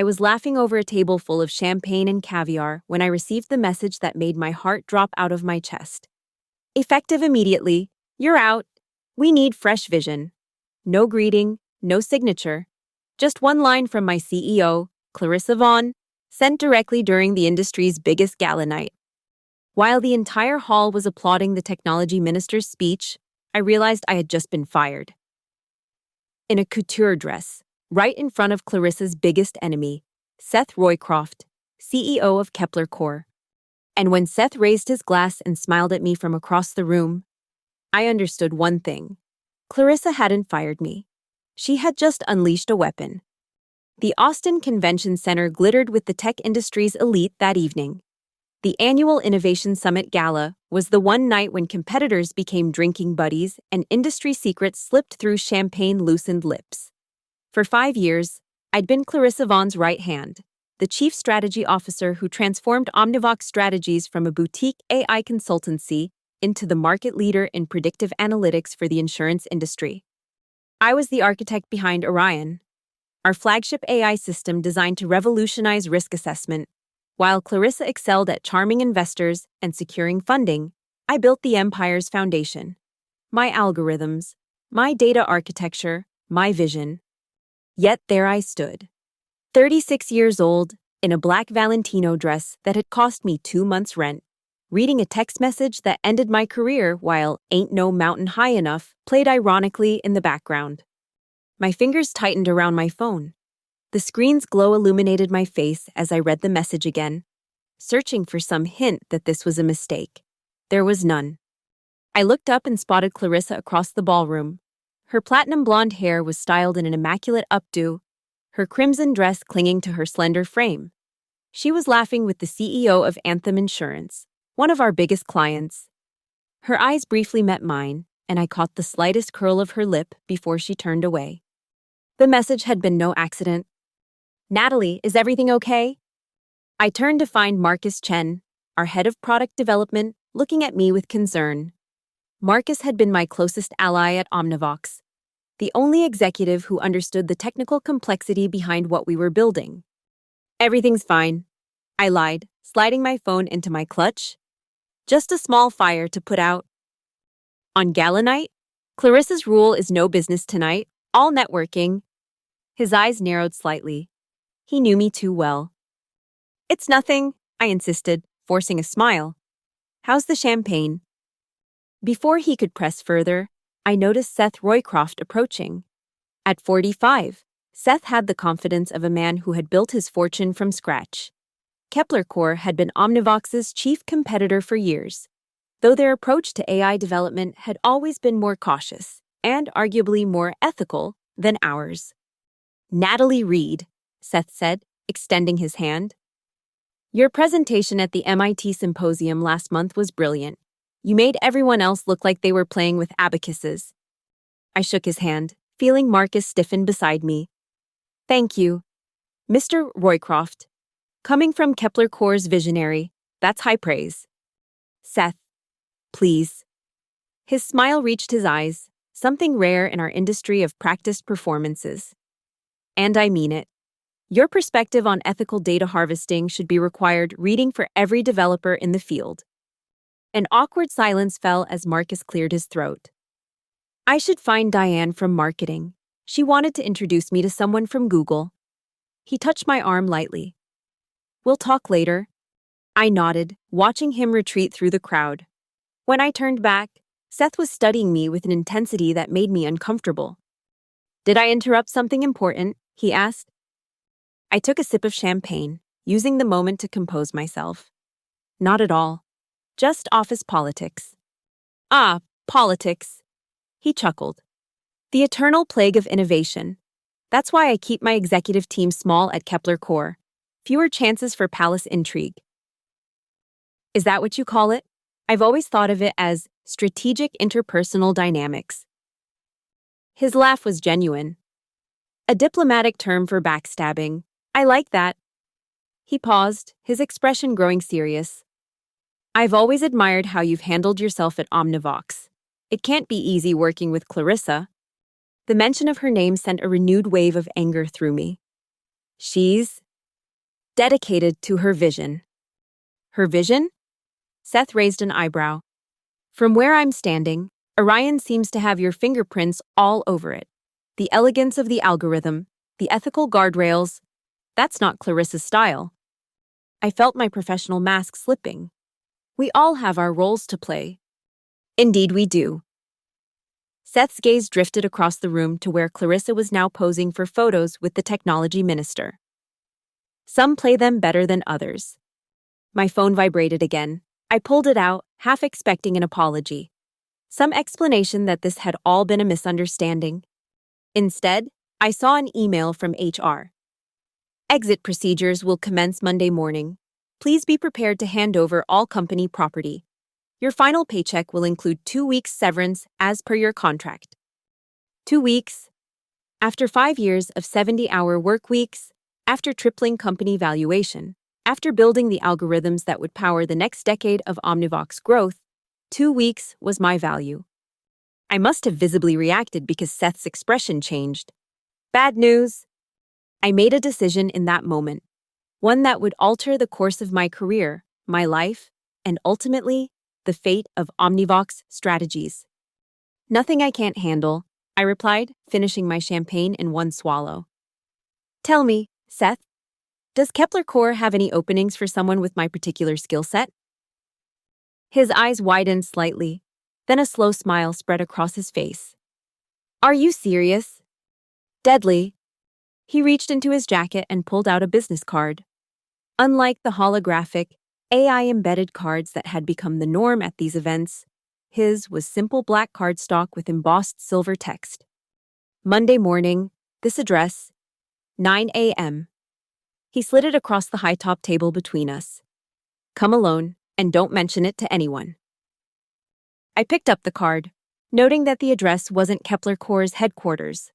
I was laughing over a table full of champagne and caviar when I received the message that made my heart drop out of my chest. Effective immediately. You're out. We need fresh vision. No greeting, no signature. Just one line from my CEO, Clarissa Vaughn, sent directly during the industry's biggest gala night. While the entire hall was applauding the technology minister's speech, I realized I had just been fired. In a couture dress, right in front of Clarissa's biggest enemy, Seth Roycroft, CEO of Kepler Corp. And when Seth raised his glass and smiled at me from across the room, I understood one thing. Clarissa hadn't fired me. She had just unleashed a weapon. The Austin Convention Center glittered with the tech industry's elite that evening. The annual Innovation Summit Gala was the one night when competitors became drinking buddies and industry secrets slipped through champagne-loosened lips. For 5 years, I'd been Clarissa Vaughn's right hand, the chief strategy officer who transformed Omnivox Strategies from a boutique AI consultancy into the market leader in predictive analytics for the insurance industry. I was the architect behind Orion, our flagship AI system designed to revolutionize risk assessment. While Clarissa excelled at charming investors and securing funding, I built the empire's foundation. My algorithms, my data architecture, my vision. Yet there I stood, 36 years old, in a black Valentino dress that had cost me 2 months' rent, reading a text message that ended my career while "Ain't No Mountain High Enough" played ironically in the background. My fingers tightened around my phone. The screen's glow illuminated my face as I read the message again, searching for some hint that this was a mistake. There was none. I looked up and spotted Clarissa across the ballroom. Her platinum blonde hair was styled in an immaculate updo, her crimson dress clinging to her slender frame. She was laughing with the CEO of Anthem Insurance, one of our biggest clients. Her eyes briefly met mine, and I caught the slightest curl of her lip before she turned away. The message had been no accident. "Natalie, is everything okay?" I turned to find Marcus Chen, our head of product development, looking at me with concern. Marcus had been my closest ally at Omnivox, the only executive who understood the technical complexity behind what we were building. "Everything's fine," I lied, sliding my phone into my clutch. "Just a small fire to put out." On gala night, Clarissa's rule is no business tonight, all networking. His eyes narrowed slightly. He knew me too well. "It's nothing," I insisted, forcing a smile. "How's the champagne?" Before he could press further, I noticed Seth Roycroft approaching. At 45, Seth had the confidence of a man who had built his fortune from scratch. Kepler Corp had been Omnivox's chief competitor for years, though their approach to AI development had always been more cautious and arguably more ethical than ours. "Natalie Reed," Seth said, extending his hand. "Your presentation at the MIT symposium last month was brilliant. You made everyone else look like they were playing with abacuses." I shook his hand, feeling Marcus stiffen beside me. "Thank you, Mr. Roycroft. Coming from Kepler Corp's visionary, that's high praise." "Seth, please." His smile reached his eyes, something rare in our industry of practiced performances. "And I mean it. Your perspective on ethical data harvesting should be required reading for every developer in the field." An awkward silence fell as Marcus cleared his throat. "I should find Diane from marketing. She wanted to introduce me to someone from Google." He touched my arm lightly. "We'll talk later." I nodded, watching him retreat through the crowd. When I turned back, Seth was studying me with an intensity that made me uncomfortable. "Did I interrupt something important?" he asked. I took a sip of champagne, using the moment to compose myself. "Not at all. Just office politics." "Ah, politics." He chuckled. "The eternal plague of innovation. That's why I keep my executive team small at Kepler Corp. Fewer chances for palace intrigue." "Is that what you call it?" I've always thought of it as strategic interpersonal dynamics. His laugh was genuine. "A diplomatic term for backstabbing. I like that." He paused, his expression growing serious. "I've always admired how you've handled yourself at Omnivox. It can't be easy working with Clarissa." The mention of her name sent a renewed wave of anger through me. "She's dedicated to her vision. Her vision? Seth raised an eyebrow. From where I'm standing, Orion seems to have your fingerprints all over it. The elegance of the algorithm, the ethical guardrails, that's not Clarissa's style. I felt my professional mask slipping. We all have our roles to play. Indeed we do. Seth's gaze drifted across the room to where Clarissa was now posing for photos with the technology minister. Some play them better than others. My phone vibrated again. I pulled it out, half expecting an apology. Some explanation that this had all been a misunderstanding. Instead, I saw an email from HR. Exit procedures will commence Monday morning. Please be prepared to hand over all company property. Your final paycheck will include 2 weeks severance as per your contract. 2 weeks? After 5 years of 70-hour work weeks, after tripling company valuation, after building the algorithms that would power the next decade of Omnivox growth, 2 weeks was my value. I must have visibly reacted because Seth's expression changed. Bad news. I made a decision in that moment, one that would alter the course of my career, my life, and ultimately, the fate of Omnivox strategies. Nothing I can't handle, I replied, finishing my champagne in one swallow. Tell me, Seth, does Kepler Core have any openings for someone with my particular skill set? His eyes widened slightly, then a slow smile spread across his face. Are you serious? Deadly. He reached into his jacket and pulled out a business card. Unlike the holographic, AI-embedded cards that had become the norm at these events, his was simple black cardstock with embossed silver text. Monday morning, this address, 9 a.m. He slid it across the high-top table between us. Come alone, and don't mention it to anyone. I picked up the card, noting that the address wasn't Kepler Core's headquarters.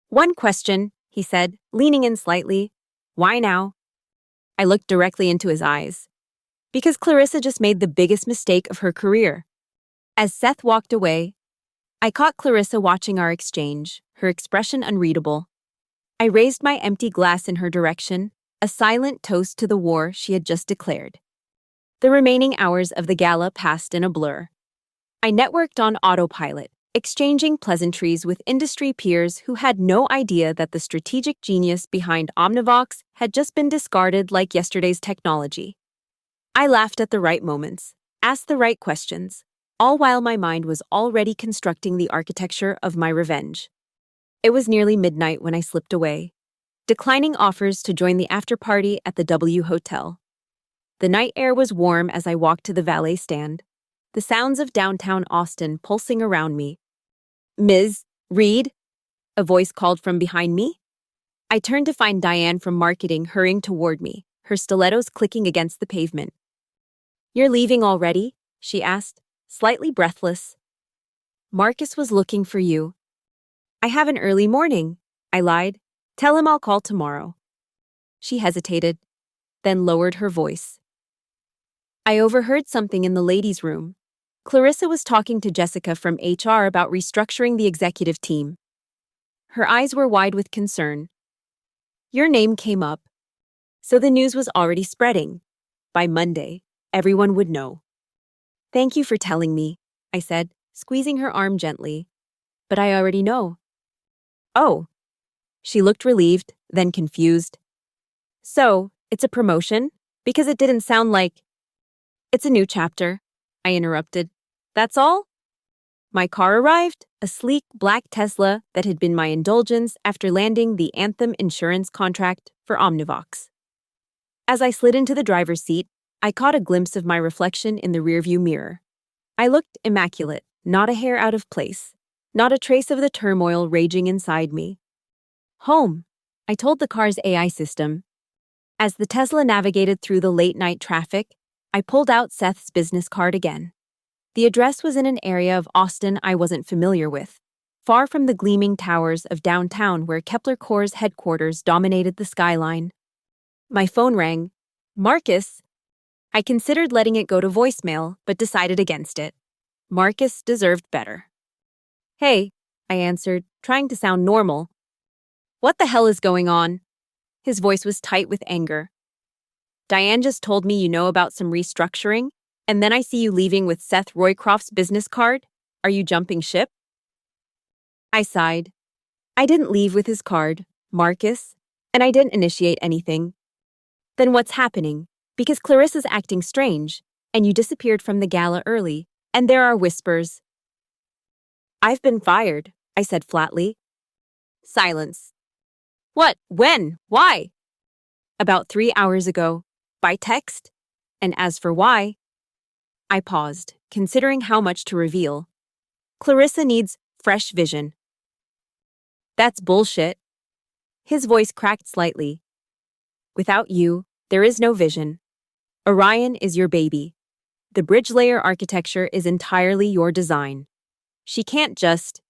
One question, he said, leaning in slightly. Why now? I looked directly into his eyes. Because Clarissa just made the biggest mistake of her career. As Seth walked away, I caught Clarissa watching our exchange, her expression unreadable. I raised my empty glass in her direction, a silent toast to the war she had just declared. The remaining hours of the gala passed in a blur. I networked on autopilot, exchanging pleasantries with industry peers who had no idea that the strategic genius behind Omnivox had just been discarded like yesterday's technology. I laughed at the right moments, asked the right questions, all while my mind was already constructing the architecture of my revenge. It was nearly midnight when I slipped away, declining offers to join the after-party at the W Hotel. The night air was warm as I walked to the valet stand, the sounds of downtown Austin pulsing around me. Ms. Reed? A voice called from behind me. I turned to find Diane from marketing hurrying toward me, her stilettos clicking against the pavement. You're leaving already? She asked, slightly breathless. Marcus was looking for you. I have an early morning, I lied. Tell him I'll call tomorrow. She hesitated, then lowered her voice. I overheard something in the ladies' room. Clarissa was talking to Jessica from HR about restructuring the executive team. Her eyes were wide with concern. Your name came up. So the news was already spreading. By Monday, everyone would know. Thank you for telling me, I said, squeezing her arm gently. But I already know. Oh. She looked relieved, then confused. So, it's a promotion? Because it didn't sound like... It's a new chapter, I interrupted. That's all? My car arrived, a sleek black Tesla that had been my indulgence after landing the Anthem insurance contract for Omnivox. As I slid into the driver's seat, I caught a glimpse of my reflection in the rearview mirror. I looked immaculate, not a hair out of place, not a trace of the turmoil raging inside me. Home, I told the car's AI system. As the Tesla navigated through the late-night traffic, I pulled out Seth's business card again. The address was in an area of Austin I wasn't familiar with, far from the gleaming towers of downtown where Kepler Core's headquarters dominated the skyline. My phone rang. Marcus? I considered letting it go to voicemail, but decided against it. Marcus deserved better. Hey, I answered, trying to sound normal. What the hell is going on? His voice was tight with anger. Diane just told me you know about some restructuring, and then I see you leaving with Seth Roycroft's business card. Are you jumping ship? I sighed. I didn't leave with his card, Marcus, and I didn't initiate anything. Then what's happening? Because Clarissa's acting strange, and you disappeared from the gala early, and there are whispers. I've been fired, I said flatly. Silence. What? When? Why? About 3 hours ago. By text? And as for why, I paused, considering how much to reveal. Clarissa needs fresh vision. That's bullshit. His voice cracked slightly. Without you, there is no vision. Orion is your baby. The bridge layer architecture is entirely your design. She can't just...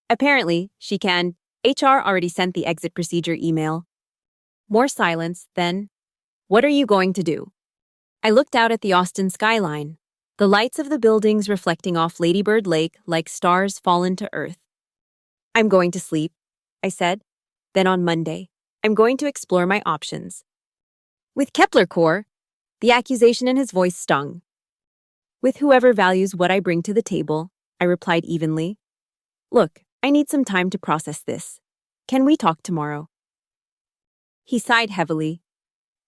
Apparently, she can. HR already sent the exit procedure email. More silence, then. What are you going to do? I looked out at the Austin skyline, the lights of the buildings reflecting off Ladybird Lake like stars fallen to earth. I'm going to sleep, I said. Then on Monday, I'm going to explore my options. With Kepler Core, the accusation in his voice stung. With whoever values what I bring to the table, I replied evenly. Look, I need some time to process this. Can we talk tomorrow? He sighed heavily.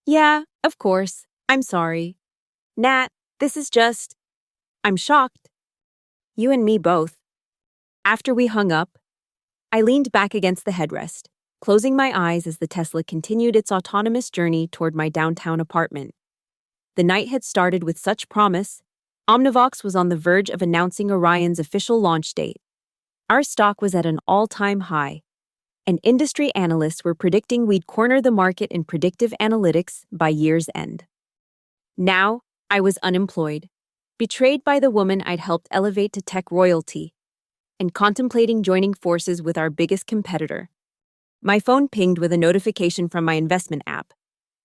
Yeah, of course. I'm sorry. Nat, this is just... I'm shocked. You and me both. After we hung up, I leaned back against the headrest, closing my eyes as the Tesla continued its autonomous journey toward my downtown apartment. The night had started with such promise. Omnivox was on the verge of announcing Orion's official launch date. Our stock was at an all-time high, and industry analysts were predicting we'd corner the market in predictive analytics by year's end. Now, I was unemployed, betrayed by the woman I'd helped elevate to tech royalty, and contemplating joining forces with our biggest competitor. My phone pinged with a notification from my investment app.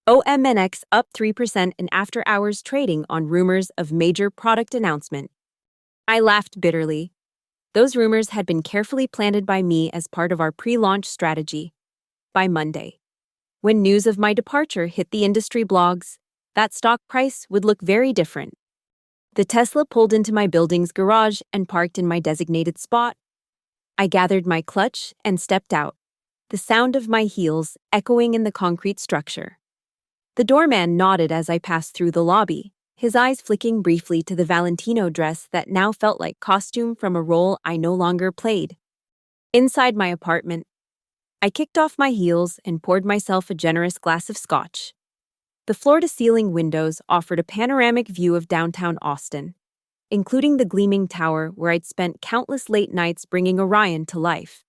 OMNX up 3% in after-hours trading on rumors of major product announcement. I laughed bitterly. Those rumors had been carefully planted by me as part of our pre-launch strategy. By Monday, when news of my departure hit the industry blogs, that stock price would look very different. The Tesla pulled into my building's garage and parked in my designated spot. I gathered my clutch and stepped out, the sound of my heels echoing in the concrete structure. The doorman nodded as I passed through the lobby, his eyes flicking briefly to the Valentino dress that now felt like costume from a role I no longer played. Inside my apartment, I kicked off my heels and poured myself a generous glass of scotch. The floor-to-ceiling windows offered a panoramic view of downtown Austin, including the gleaming tower where I'd spent countless late nights bringing Orion to life.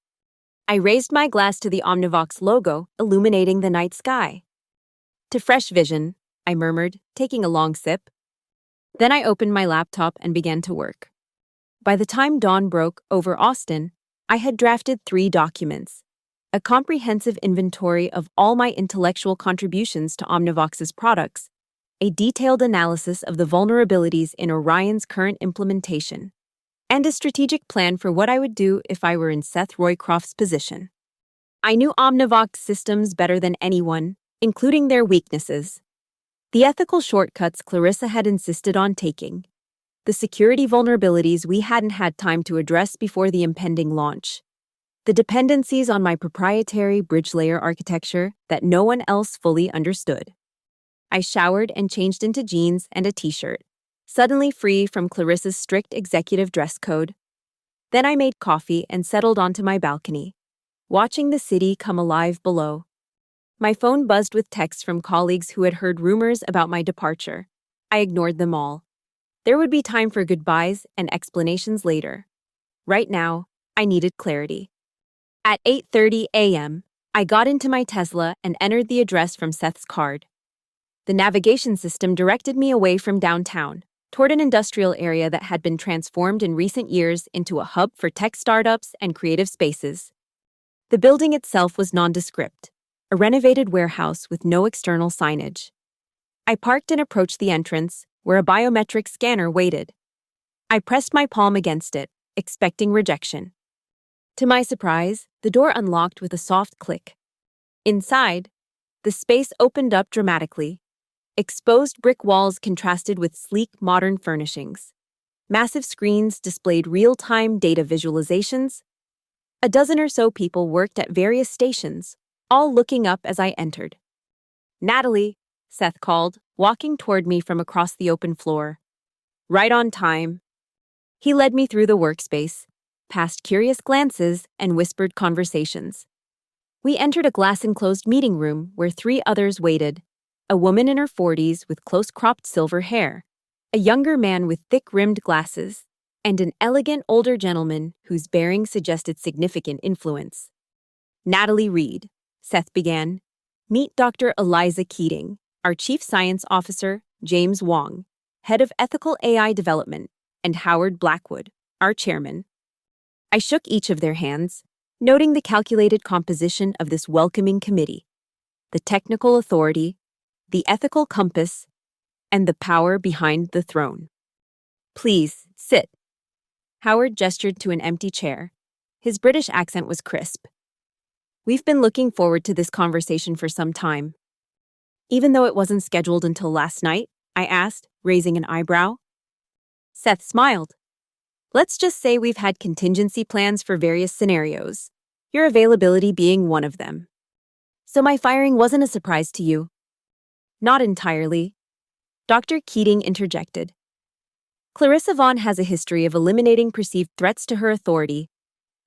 I raised my glass to the Omnivox logo, illuminating the night sky. To fresh vision, I murmured, taking a long sip. Then I opened my laptop and began to work. By the time dawn broke over Austin, I had drafted 3 documents: a comprehensive inventory of all my intellectual contributions to Omnivox's products, a detailed analysis of the vulnerabilities in Orion's current implementation, and a strategic plan for what I would do if I were in Seth Roycroft's position. I knew Omnivox systems better than anyone, including their weaknesses. The ethical shortcuts Clarissa had insisted on taking, the security vulnerabilities we hadn't had time to address before the impending launch, the dependencies on my proprietary bridge layer architecture that no one else fully understood. I showered and changed into jeans and a t-shirt, suddenly free from Clarissa's strict executive dress code. Then I made coffee and settled onto my balcony, watching the city come alive below. My phone buzzed with texts from colleagues who had heard rumors about my departure. I ignored them all. There would be time for goodbyes and explanations later. Right now, I needed clarity. At 8:30 a.m., I got into my Tesla and entered the address from Seth's card. The navigation system directed me away from downtown, toward an industrial area that had been transformed in recent years into a hub for tech startups and creative spaces. The building itself was nondescript, a renovated warehouse with no external signage. I parked and approached the entrance, where a biometric scanner waited. I pressed my palm against it, expecting rejection. To my surprise, the door unlocked with a soft click. Inside, the space opened up dramatically, Exposed brick walls contrasted with sleek modern furnishings. Massive screens displayed real-time data visualizations. A dozen or so people worked at various stations, all looking up as I entered. "Natalie," Seth called, walking toward me from across the open floor. "Right on time." He led me through the workspace, past curious glances and whispered conversations. We entered a glass-enclosed meeting room where three others waited: a woman in her 40s with close-cropped silver hair, a younger man with thick-rimmed glasses, and an elegant older gentleman whose bearing suggested significant influence. "Natalie Reed," Seth began. "Meet Dr. Eliza Keating, our Chief Science Officer, James Wong, Head of Ethical AI Development, and Howard Blackwood, our Chairman." I shook each of their hands, noting the calculated composition of this welcoming committee: the technical authority, the ethical compass, and the power behind the throne. "Please, sit." Howard gestured to an empty chair. His British accent was crisp. "We've been looking forward to this conversation for some time." "Even though it wasn't scheduled until last night?" I asked, raising an eyebrow. Seth smiled. "Let's just say we've had contingency plans for various scenarios, your availability being one of them." "So my firing wasn't a surprise to you?" "Not entirely." Dr. Keating interjected. "Clarissa Vaughn has a history of eliminating perceived threats to her authority.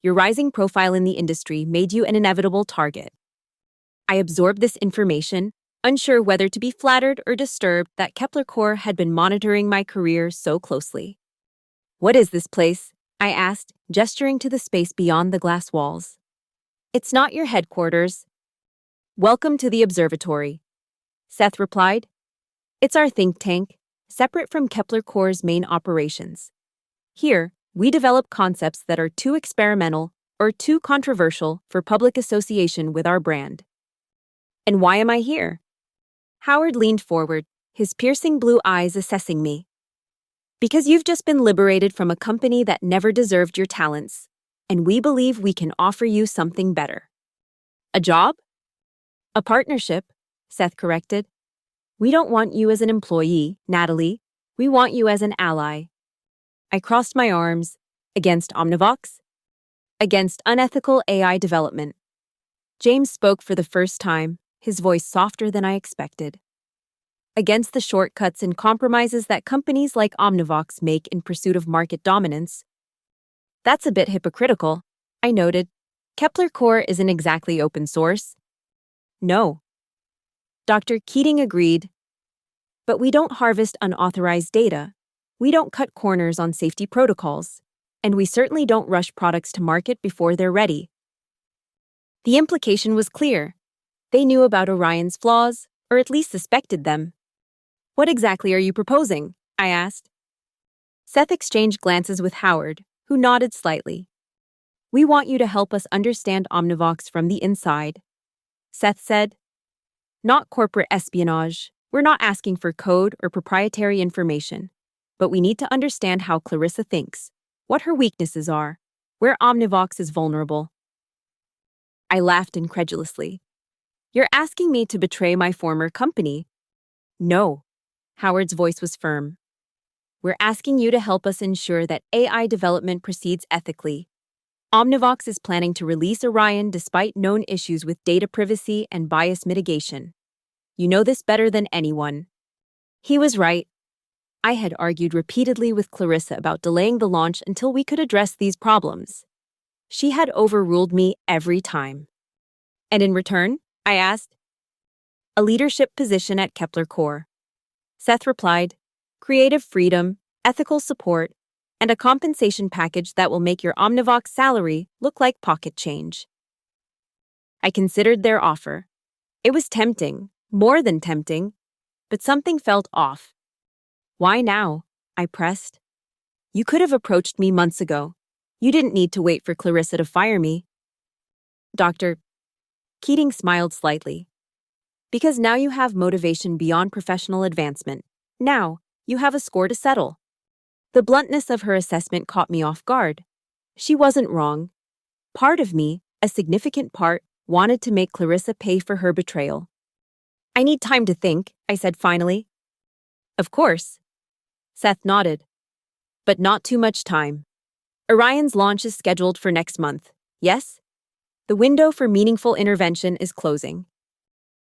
Your rising profile in the industry made you an inevitable target." I absorbed this information, unsure whether to be flattered or disturbed that Kepler Corps had been monitoring my career so closely. "What is this place?" I asked, gesturing to the space beyond the glass walls. "It's not your headquarters." "Welcome to the observatory," Seth replied. "It's our think tank, separate from Kepler Corps' main operations. Here, we develop concepts that are too experimental or too controversial for public association with our brand." "And why am I here?" Howard leaned forward, his piercing blue eyes assessing me. "Because you've just been liberated from a company that never deserved your talents, and we believe we can offer you something better." "A job?" "A partnership," Seth corrected. "We don't want you as an employee, Natalie. We want you as an ally." I crossed my arms. "Against Omnivox?" "Against unethical AI development." James spoke for the first time, his voice softer than I expected. "Against the shortcuts and compromises that companies like Omnivox make in pursuit of market dominance." "That's a bit hypocritical," I noted. "Kepler Corps isn't exactly open source." "No." Dr. Keating agreed. "But we don't harvest unauthorized data. We don't cut corners on safety protocols. And we certainly don't rush products to market before they're ready." The implication was clear. They knew about Orion's flaws, or at least suspected them. "What exactly are you proposing?" I asked. Seth exchanged glances with Howard, who nodded slightly. "We want you to help us understand Omnivox from the inside," Seth said. "Not corporate espionage. We're not asking for code or proprietary information. But we need to understand how Clarissa thinks, what her weaknesses are, where Omnivox is vulnerable." I laughed incredulously. "You're asking me to betray my former company?" "No." Howard's voice was firm. "We're asking you to help us ensure that AI development proceeds ethically. Omnivox is planning to release Orion despite known issues with data privacy and bias mitigation. You know this better than anyone." He was right. I had argued repeatedly with Clarissa about delaying the launch until we could address these problems. She had overruled me every time. "And in return?" I asked. "A leadership position at Kepler Corps." Seth replied, "Creative freedom, ethical support, and a compensation package that will make your Omnivox salary look like pocket change." I considered their offer. It was tempting, more than tempting, but something felt off. "Why now?" I pressed. "You could have approached me months ago. You didn't need to wait for Clarissa to fire me." Dr. Keating smiled slightly. "Because now you have motivation beyond professional advancement. Now, you have a score to settle." The bluntness of her assessment caught me off guard. She wasn't wrong. Part of me, a significant part, wanted to make Clarissa pay for her betrayal. I need time to think, I said finally. Of course. Seth nodded. But not too much time. Orion's launch is scheduled for next month, yes? The window for meaningful intervention is closing.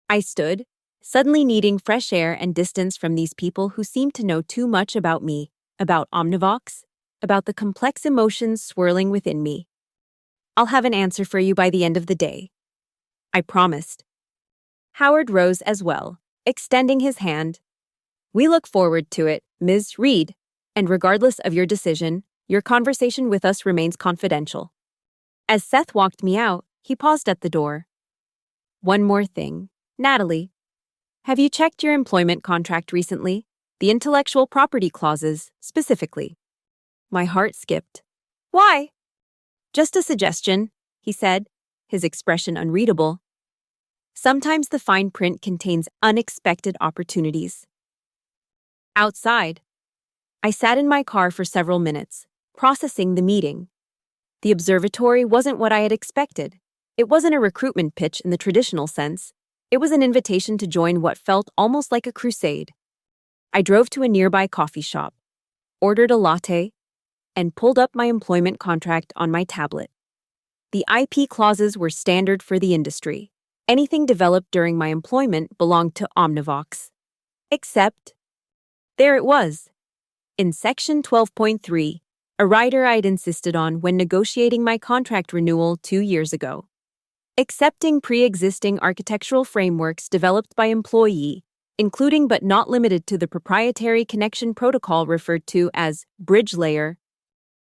I stood, suddenly needing fresh air and distance from these people who seemed to know too much about me, about Omnivox, about the complex emotions swirling within me. I'll have an answer for you by the end of the day. I promised. Howard rose as well, extending his hand. We look forward to it, Ms. Reed, and regardless of your decision, your conversation with us remains confidential. As Seth walked me out, he paused at the door. One more thing. Natalie, have you checked your employment contract recently? The intellectual property clauses, specifically. My heart skipped. Why? Just a suggestion, he said, his expression unreadable. Sometimes the fine print contains unexpected opportunities. Outside, I sat in my car for several minutes, processing the meeting. The observatory wasn't what I had expected. It wasn't a recruitment pitch in the traditional sense. It was an invitation to join what felt almost like a crusade. I drove to a nearby coffee shop, ordered a latte, and pulled up my employment contract on my tablet. The IP clauses were standard for the industry. Anything developed during my employment belonged to Omnivox. Except, there it was. In Section 12.3, a rider I'd insisted on when negotiating my contract renewal 2 years ago. Accepting pre-existing architectural frameworks developed by employee, including but not limited to the proprietary connection protocol referred to as bridge layer.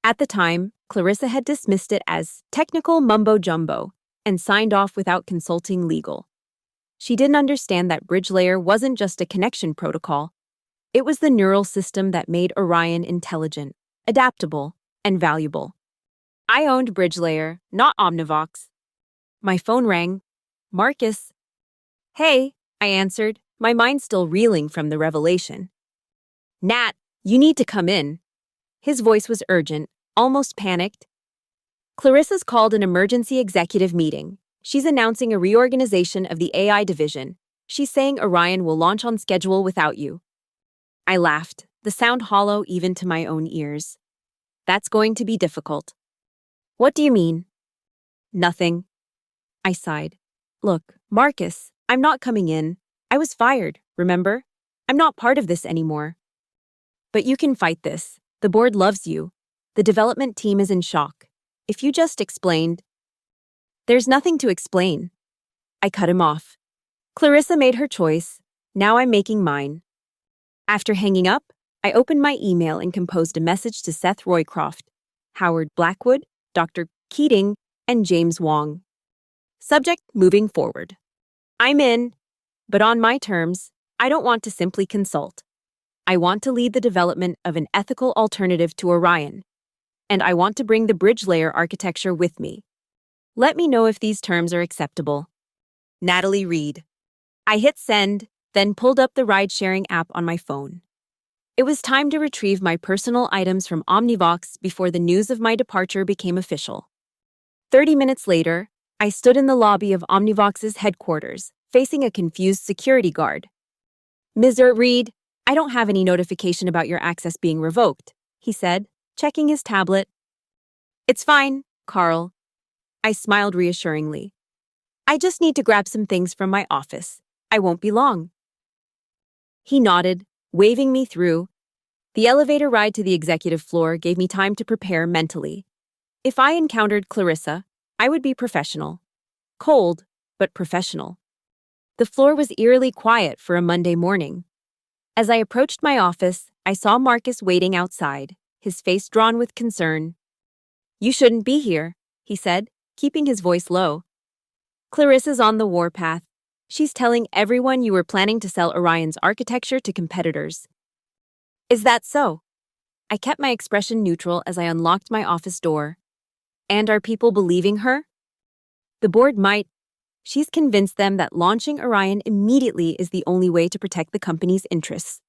At the time, Clarissa had dismissed it as technical mumbo-jumbo and signed off without consulting legal. She didn't understand that bridge layer wasn't just a connection protocol. It was the neural system that made Orion intelligent, adaptable, and valuable. I owned bridge layer, not Omnivox. My phone rang. Marcus. Hey, I answered, my mind still reeling from the revelation. Nat, you need to come in. His voice was urgent, almost panicked. Clarissa's called an emergency executive meeting. She's announcing a reorganization of the AI division. She's saying Orion will launch on schedule without you. I laughed, the sound hollow even to my own ears. That's going to be difficult. What do you mean? Nothing. I sighed. Look, Marcus, I'm not coming in. I was fired, remember? I'm not part of this anymore. But you can fight this. The board loves you. The development team is in shock. If you just explained... There's nothing to explain. I cut him off. Clarissa made her choice. Now I'm making mine. After hanging up, I opened my email and composed a message to Seth Roycroft, Howard Blackwood, Dr. Keating, and James Wong. Subject: moving forward. I'm in, but on my terms. I don't want to simply consult. I want to lead the development of an ethical alternative to Orion, and I want to bring the bridge layer architecture with me. Let me know if these terms are acceptable. Natalie Reed. I hit send, then pulled up the ride-sharing app on my phone. It was time to retrieve my personal items from Omnivox before the news of my departure became official. 30 minutes later, I stood in the lobby of Omnivox's headquarters, facing a confused security guard. Ms. Reed, I don't have any notification about your access being revoked, he said, checking his tablet. It's fine, Carl. I smiled reassuringly. I just need to grab some things from my office. I won't be long. He nodded, waving me through. The elevator ride to the executive floor gave me time to prepare mentally. If I encountered Clarissa, I would be professional. Cold, but professional. The floor was eerily quiet for a Monday morning. As I approached my office, I saw Marcus waiting outside, his face drawn with concern. You shouldn't be here, he said, keeping his voice low. Clarissa's on the warpath. She's telling everyone you were planning to sell Orion's architecture to competitors. Is that so? I kept my expression neutral as I unlocked my office door. And are people believing her? The board might. She's convinced them that launching Orion immediately is the only way to protect the company's interests.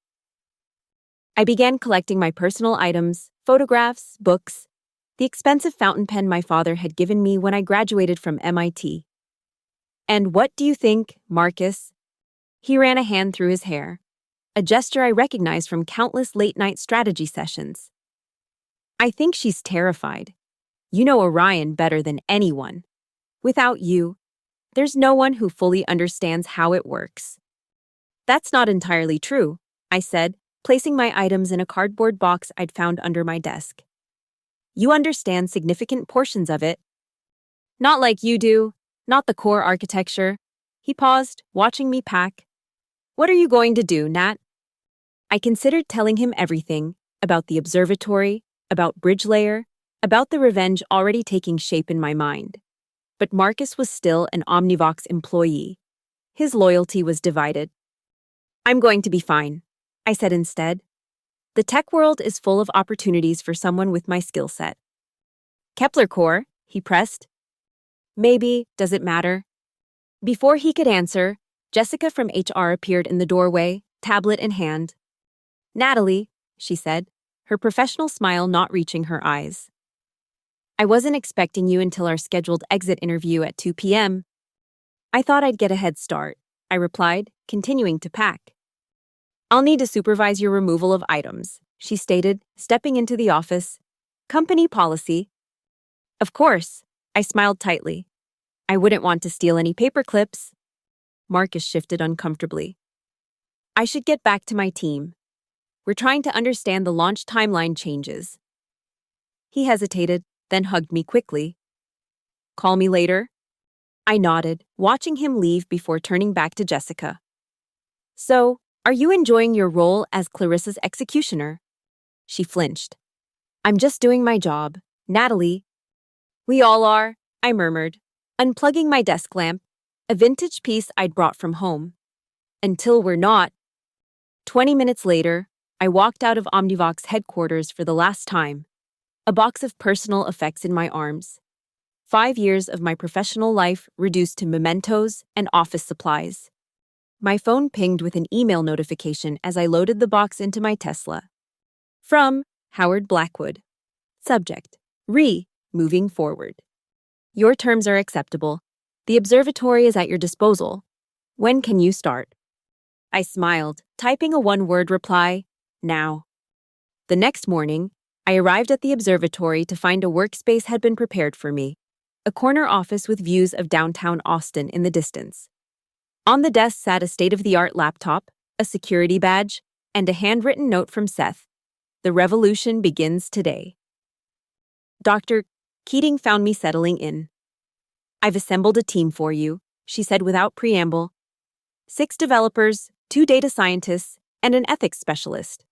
I began collecting my personal items, photographs, books, the expensive fountain pen my father had given me when I graduated from MIT. And what do you think, Marcus? He ran a hand through his hair, a gesture I recognized from countless late-night strategy sessions. I think she's terrified. You know Orion better than anyone. Without you, there's no one who fully understands how it works. That's not entirely true, I said, placing my items in a cardboard box I'd found under my desk. You understand significant portions of it. Not like you do, not the core architecture. He paused, watching me pack. What are you going to do, Nat? I considered telling him everything about the observatory, about Bridge Layer, about the revenge already taking shape in my mind. But Marcus was still an Omnivox employee. His loyalty was divided. I'm going to be fine, I said instead. The tech world is full of opportunities for someone with my skill set. Kepler Core, he pressed. Maybe, does it matter? Before he could answer, Jessica from HR appeared in the doorway, tablet in hand. Natalie, she said, her professional smile not reaching her eyes. I wasn't expecting you until our scheduled exit interview at 2 p.m. I thought I'd get a head start, I replied, continuing to pack. I'll need to supervise your removal of items, she stated, stepping into the office. Company policy. Of course, I smiled tightly. I wouldn't want to steal any paper clips. Marcus shifted uncomfortably. I should get back to my team. We're trying to understand the launch timeline changes. He hesitated, then hugged me quickly. Call me later? I nodded, watching him leave before turning back to Jessica. So, are you enjoying your role as Clarissa's executioner? She flinched. I'm just doing my job, Natalie. We all are, I murmured, unplugging my desk lamp, a vintage piece I'd brought from home. Until we're not. 20 minutes later, I walked out of Omnivox headquarters for the last time, a box of personal effects in my arms. 5 years of my professional life reduced to mementos and office supplies. My phone pinged with an email notification as I loaded the box into my Tesla. From Howard Blackwood. Subject: moving forward. Your terms are acceptable. The observatory is at your disposal. When can you start? I smiled, typing a one-word reply, now. The next morning, I arrived at the observatory to find a workspace had been prepared for me, a corner office with views of downtown Austin in the distance. On the desk sat a state-of-the-art laptop, a security badge, and a handwritten note from Seth. The revolution begins today. Dr. Keating found me settling in. I've assembled a team for you, she said without preamble. 6 developers, 2 data scientists, and an ethics specialist.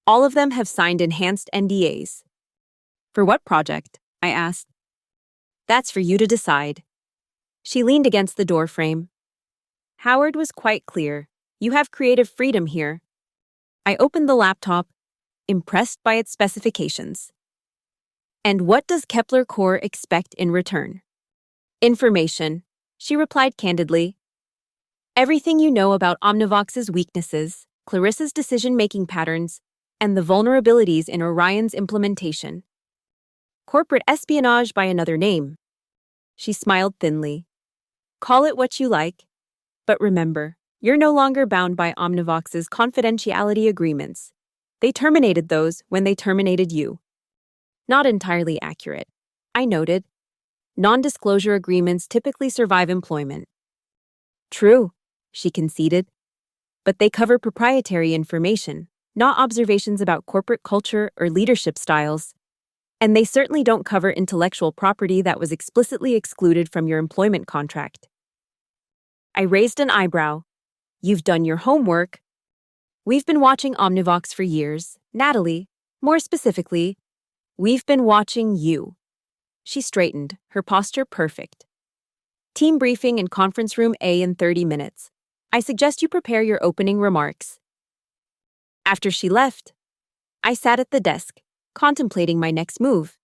All of them have signed enhanced NDAs. For what project? I asked. That's for you to decide. She leaned against the doorframe. Howard was quite clear. You have creative freedom here. I opened the laptop, impressed by its specifications. And what does Kepler Core expect in return? Information, she replied candidly. Everything you know about Omnivox's weaknesses, Clarissa's decision-making patterns, and the vulnerabilities in Orion's implementation. Corporate espionage by another name. She smiled thinly. Call it what you like. But remember, you're no longer bound by Omnivox's confidentiality agreements. They terminated those when they terminated you. Not entirely accurate, I noted. Non-disclosure agreements typically survive employment. True, she conceded. But they cover proprietary information, not observations about corporate culture or leadership styles. And they certainly don't cover intellectual property that was explicitly excluded from your employment contract. I raised an eyebrow. You've done your homework. We've been watching Omnivox for years. Natalie, more specifically, we've been watching you. She straightened, her posture perfect. Team briefing in conference room A in 30 minutes. I suggest you prepare your opening remarks. After she left, I sat at the desk, contemplating my next move.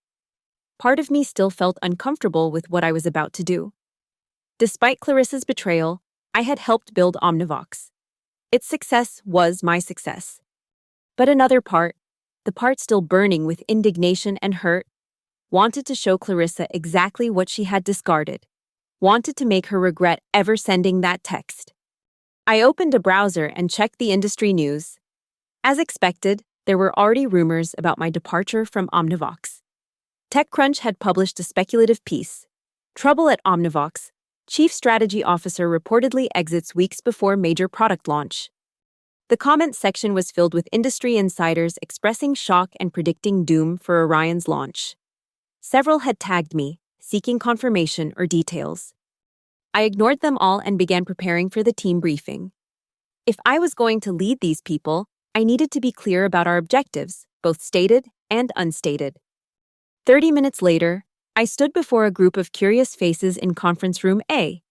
Part of me still felt uncomfortable with what I was about to do. Despite Clarissa's betrayal, I had helped build Omnivox. Its success was my success. But another part, the part still burning with indignation and hurt, wanted to show Clarissa exactly what she had discarded, wanted to make her regret ever sending that text. I opened a browser and checked the industry news. As expected, there were already rumors about my departure from Omnivox. TechCrunch had published a speculative piece. Trouble at Omnivox. Chief Strategy Officer reportedly exits weeks before major product launch. The comments section was filled with industry insiders expressing shock and predicting doom for Orion's launch. Several had tagged me, seeking confirmation or details. I ignored them all and began preparing for the team briefing. If I was going to lead these people, I needed to be clear about our objectives, both stated and unstated. 30 minutes later, I stood before a group of curious faces in conference room A.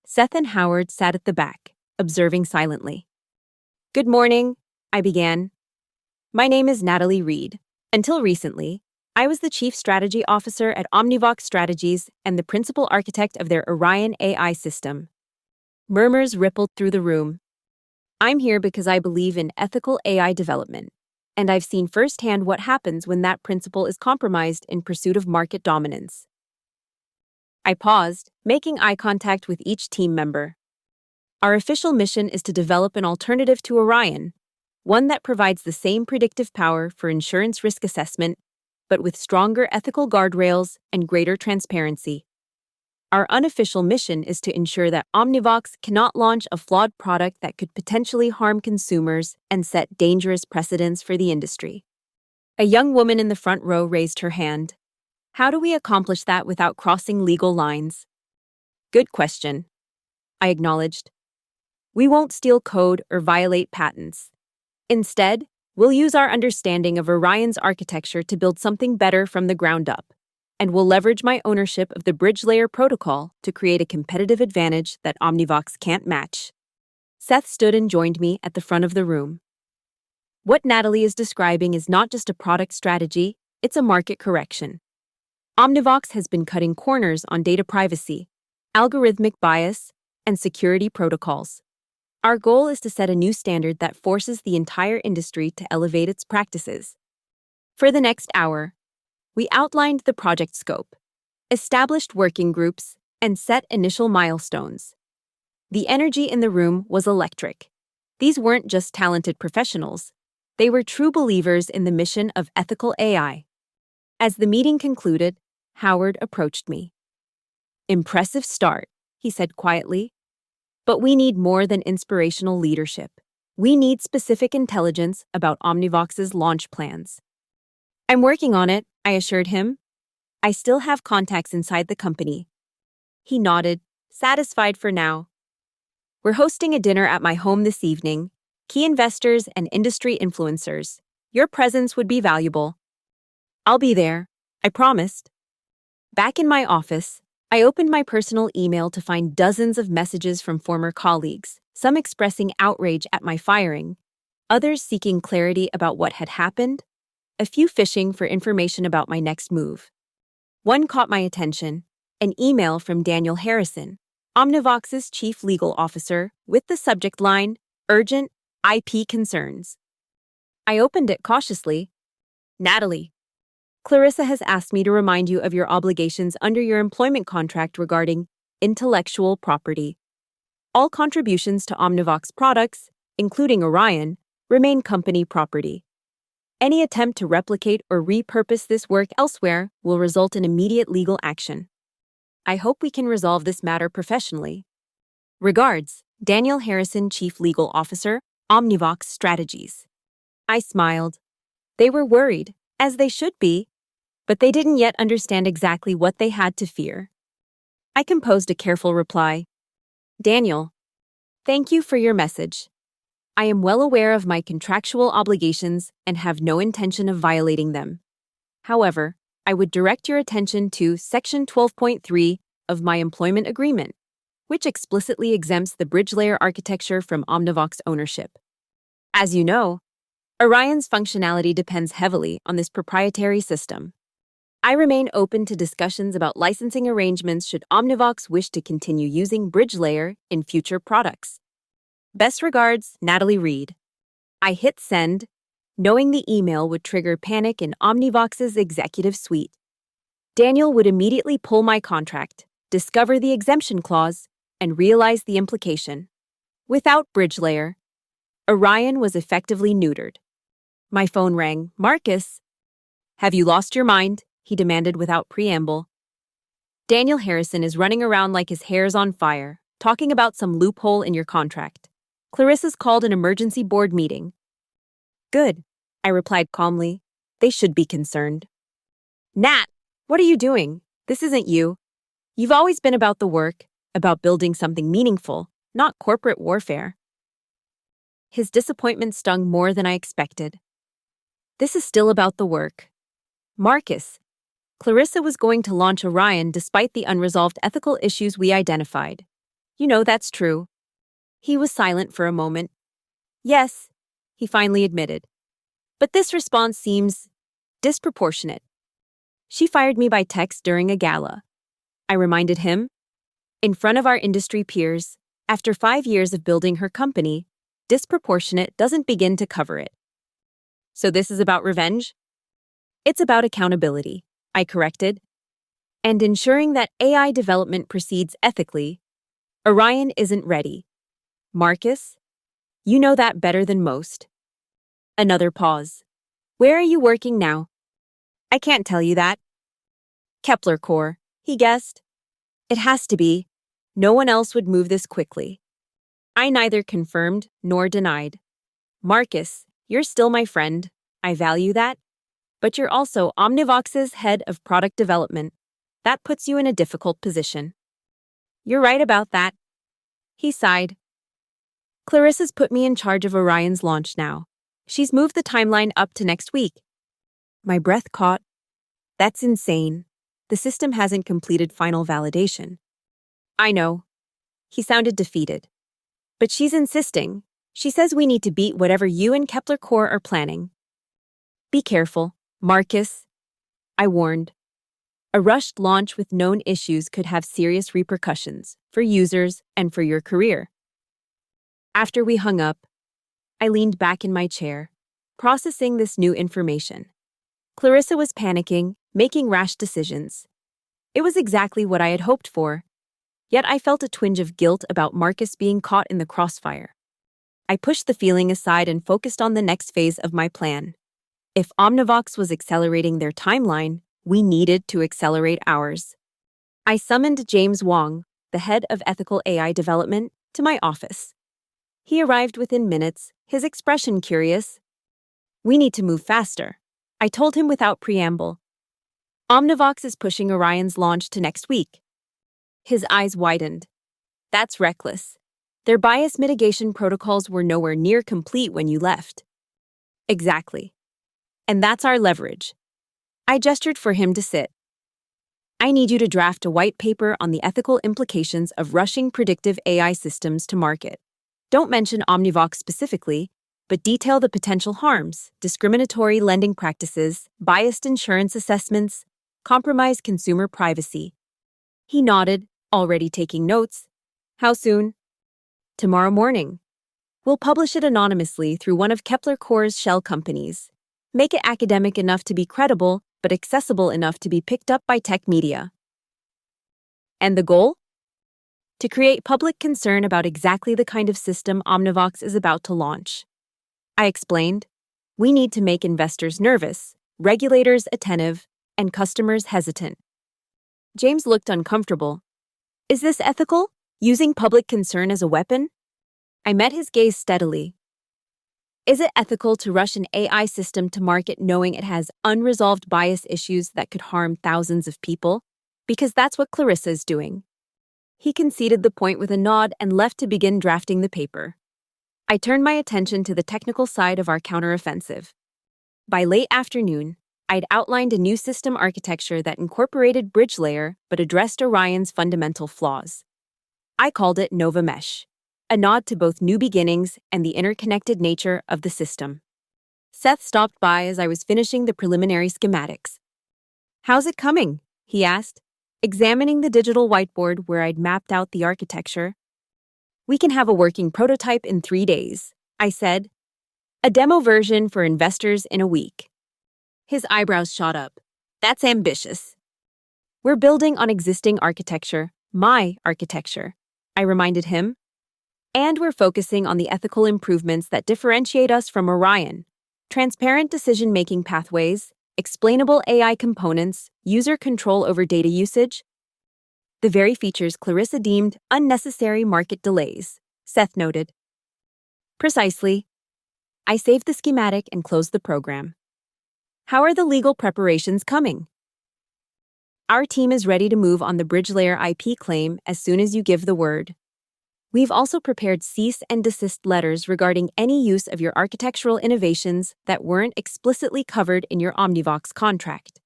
Seth and Howard sat at the back, observing silently. "Good morning," I began. "My name is Natalie Reed. Until recently, I was the Chief Strategy Officer at Omnivox Strategies and the principal architect of their Orion AI system." Murmurs rippled through the room. "I'm here because I believe in ethical AI development, and I've seen firsthand what happens when that principle is compromised in pursuit of market dominance." I paused, making eye contact with each team member. "Our official mission is to develop an alternative to Orion, one that provides the same predictive power for insurance risk assessment, but with stronger ethical guardrails and greater transparency. Our unofficial mission is to ensure that Omnivox cannot launch a flawed product that could potentially harm consumers and set dangerous precedents for the industry." A young woman in the front row raised her hand. "How do we accomplish that without crossing legal lines?" "Good question," I acknowledged. "We won't steal code or violate patents. Instead, we'll use our understanding of Orion's architecture to build something better from the ground up, and we'll leverage my ownership of the bridge layer protocol to create a competitive advantage that Omnivox can't match." Seth stood and joined me at the front of the room. "What Natalie is describing is not just a product strategy, it's a market correction. Omnivox has been cutting corners on data privacy, algorithmic bias, and security protocols. Our goal is to set a new standard that forces the entire industry to elevate its practices." For the next hour, we outlined the project scope, established working groups, and set initial milestones. The energy in the room was electric. These weren't just talented professionals. They were true believers in the mission of ethical AI. As the meeting concluded, Howard approached me. "Impressive start," he said quietly. "But we need more than inspirational leadership. We need specific intelligence about Omnivox's launch plans." "I'm working on it," I assured him. "I still have contacts inside the company." He nodded, satisfied for now. "We're hosting a dinner at my home this evening. Key investors and industry influencers. Your presence would be valuable." "I'll be there," I promised. Back in my office, I opened my personal email to find dozens of messages from former colleagues, some expressing outrage at my firing, others seeking clarity about what had happened, a few fishing for information about my next move. One caught my attention, an email from Daniel Harrison, Omnivox's chief legal officer, with the subject line, "Urgent IP concerns." I opened it cautiously. "Natalie, Clarissa has asked me to remind you of your obligations under your employment contract regarding intellectual property. All contributions to Omnivox products, including Orion, remain company property. Any attempt to replicate or repurpose this work elsewhere will result in immediate legal action. I hope we can resolve this matter professionally. Regards, Daniel Harrison, Chief Legal Officer, Omnivox Strategies." I smiled. They were worried, as they should be, but they didn't yet understand exactly what they had to fear. I composed a careful reply. "Daniel, thank you for your message. I am well aware of my contractual obligations and have no intention of violating them. However, I would direct your attention to Section 12.3 of my employment agreement, which explicitly exempts the bridge layer architecture from Omnivox ownership. As you know, Orion's functionality depends heavily on this proprietary system. I remain open to discussions about licensing arrangements should Omnivox wish to continue using bridge layer in future products. Best regards, Natalie Reed." I hit send, knowing the email would trigger panic in Omnivox's executive suite. Daniel would immediately pull my contract, discover the exemption clause, and realize the implication. Without bridge layer, Orion was effectively neutered. My phone rang. Marcus, have you lost your mind? He demanded without preamble. Daniel Harrison is running around like his hair's on fire, talking about some loophole in your contract. Clarissa's called an emergency board meeting. Good, I replied calmly. They should be concerned. Nat, what are you doing? This isn't you. You've always been about the work, about building something meaningful, not corporate warfare. His disappointment stung more than I expected. This is still about the work. Marcus, Clarissa was going to launch Orion despite the unresolved ethical issues we identified. You know that's true. He was silent for a moment. Yes, he finally admitted. But this response seems disproportionate. She fired me by text during a gala. I reminded him. In front of our industry peers, after 5 years of building her company, disproportionate doesn't begin to cover it. So this is about revenge? It's about accountability, I corrected. And ensuring that AI development proceeds ethically. Orion isn't ready. Marcus, you know that better than most. Another pause. Where are you working now? I can't tell you that. Kepler Core, he guessed. It has to be. No one else would move this quickly. I neither confirmed nor denied. Marcus, you're still my friend. I value that. But you're also Omnivox's head of product development. That puts you in a difficult position. You're right about that. He sighed. Clarissa's put me in charge of Orion's launch now. She's moved the timeline up to next week. My breath caught. That's insane. The system hasn't completed final validation. I know. He sounded defeated. But she's insisting. She says we need to beat whatever you and Kepler Core are planning. Be careful, Marcus. I warned. A rushed launch with known issues could have serious repercussions for users and for your career. After we hung up, I leaned back in my chair, processing this new information. Clarissa was panicking, making rash decisions. It was exactly what I had hoped for, yet I felt a twinge of guilt about Marcus being caught in the crossfire. I pushed the feeling aside and focused on the next phase of my plan. If Omnivox was accelerating their timeline, we needed to accelerate ours. I summoned James Wong, the head of ethical AI development, to my office. He arrived within minutes, his expression curious. We need to move faster, I told him without preamble. Omnivox is pushing Orion's launch to next week. His eyes widened. That's reckless. Their bias mitigation protocols were nowhere near complete when you left. Exactly. And that's our leverage. I gestured for him to sit. I need you to draft a white paper on the ethical implications of rushing predictive AI systems to market. Don't mention Omnivox specifically, but detail the potential harms, discriminatory lending practices, biased insurance assessments, compromised consumer privacy. He nodded, already taking notes. How soon? Tomorrow morning. We'll publish it anonymously through one of Kepler Core's shell companies. Make it academic enough to be credible, but accessible enough to be picked up by tech media. And the goal? To create public concern about exactly the kind of system Omnivox is about to launch. I explained, we need to make investors nervous, regulators attentive, and customers hesitant. James looked uncomfortable. Is this ethical? Using public concern as a weapon? I met his gaze steadily. Is it ethical to rush an AI system to market knowing it has unresolved bias issues that could harm thousands of people? Because that's what Clarissa is doing. He conceded the point with a nod and left to begin drafting the paper. I turned my attention to the technical side of our counteroffensive. By late afternoon, I'd outlined a new system architecture that incorporated bridge layer but addressed Orion's fundamental flaws. I called it Nova Mesh, a nod to both new beginnings and the interconnected nature of the system. Seth stopped by as I was finishing the preliminary schematics. How's it coming? He asked, examining the digital whiteboard where I'd mapped out the architecture. We can have a working prototype in 3 days, I said. A demo version for investors in a week. His eyebrows shot up. That's ambitious. We're building on existing architecture, my architecture, I reminded him. And we're focusing on the ethical improvements that differentiate us from Orion: transparent decision-making pathways, explainable AI components, user control over data usage, the very features Clarissa deemed unnecessary market delays, Seth noted. Precisely. I saved the schematic and closed the program. How are the legal preparations coming? Our team is ready to move on the bridge layer IP claim as soon as you give the word. We've also prepared cease and desist letters regarding any use of your architectural innovations that weren't explicitly covered in your Omnivox contract.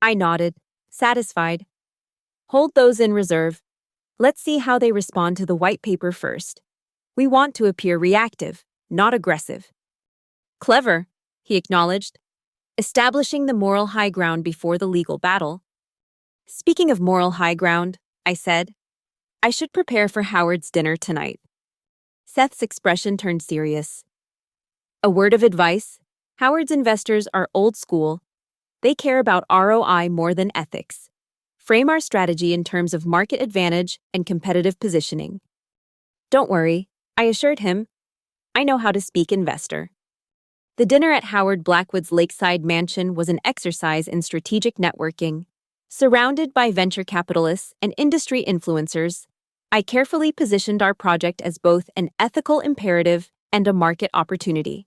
I nodded, satisfied. Hold those in reserve. Let's see how they respond to the white paper first. We want to appear reactive, not aggressive. Clever, he acknowledged, establishing the moral high ground before the legal battle. Speaking of moral high ground, I said, I should prepare for Howard's dinner tonight. Seth's expression turned serious. A word of advice: Howard's investors are old school. They care about ROI more than ethics. Frame our strategy in terms of market advantage and competitive positioning. Don't worry, I assured him. I know how to speak investor. The dinner at Howard Blackwood's lakeside mansion was an exercise in strategic networking. Surrounded by venture capitalists and industry influencers, I carefully positioned our project as both an ethical imperative and a market opportunity.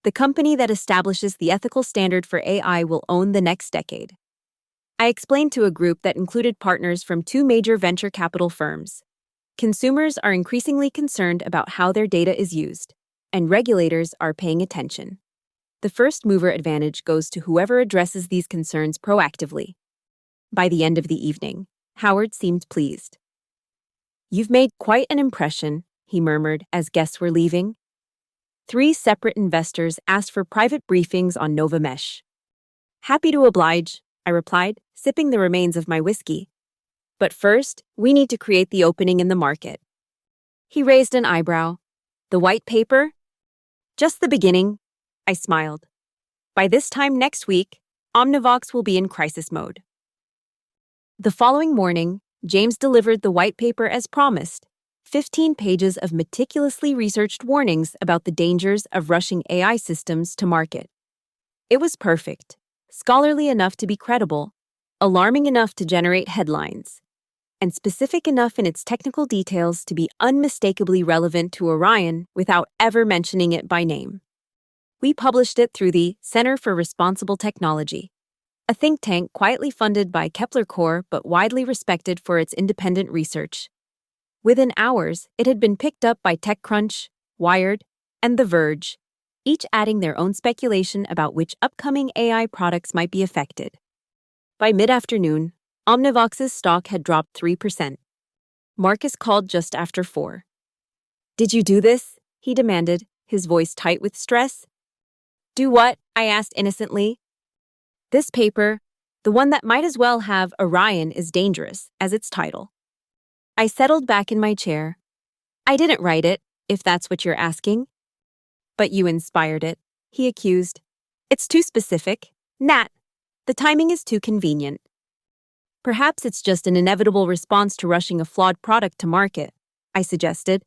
The company that establishes the ethical standard for AI will own the next decade. I explained to a group that included partners from 2 major venture capital firms. Consumers are increasingly concerned about how their data is used, and regulators are paying attention. The first mover advantage goes to whoever addresses these concerns proactively. By the end of the evening, Howard seemed pleased. You've made quite an impression, he murmured as guests were leaving. 3 separate investors asked for private briefings on Novamesh. Happy to oblige, I replied, sipping the remains of my whiskey. But first, we need to create the opening in the market. He raised an eyebrow. The white paper? Just the beginning, I smiled. By this time next week, Omnivox will be in crisis mode. The following morning, James delivered the white paper as promised, 15 pages of meticulously researched warnings about the dangers of rushing AI systems to market. It was perfect, scholarly enough to be credible, alarming enough to generate headlines, and specific enough in its technical details to be unmistakably relevant to Orion without ever mentioning it by name. We published it through the Center for Responsible Technology, a think tank quietly funded by Kepler Corps but widely respected for its independent research. Within hours, it had been picked up by TechCrunch, Wired, and The Verge, each adding their own speculation about which upcoming AI products might be affected. By mid-afternoon, Omnivox's stock had dropped 3%. Marcus called just after 4. Did you do this? He demanded, his voice tight with stress. Do what? I asked innocently. This paper, the one that might as well have Orion is Dangerous as its title. I settled back in my chair. I didn't write it, if that's what you're asking. But you inspired it, he accused. It's too specific. Nat, the timing is too convenient. Perhaps it's just an inevitable response to rushing a flawed product to market, I suggested.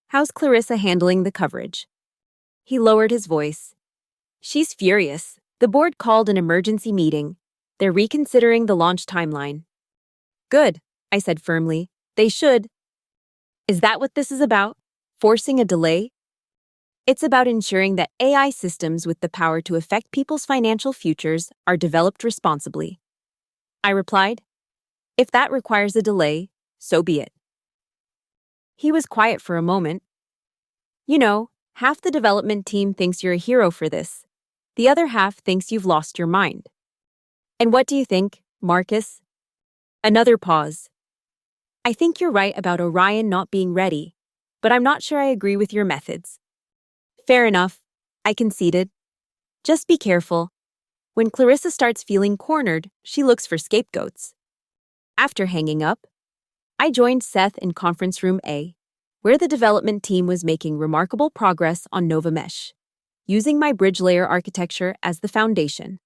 How's Clarissa handling the coverage? He lowered his voice. She's furious. The board called an emergency meeting. They're reconsidering the launch timeline. Good, I said firmly. They should. Is that what this is about? Forcing a delay? It's about ensuring that AI systems with the power to affect people's financial futures are developed responsibly. I replied. If that requires a delay, so be it. He was quiet for a moment. You know, half the development team thinks you're a hero for this. The other half thinks you've lost your mind. And what do you think, Marcus? Another pause. I think you're right about Orion not being ready, but I'm not sure I agree with your methods. Fair enough, I conceded. Just be careful. When Clarissa starts feeling cornered, she looks for scapegoats. After hanging up, I joined Seth in conference room A, where the development team was making remarkable progress on Novamesh, using my bridge layer architecture as the foundation.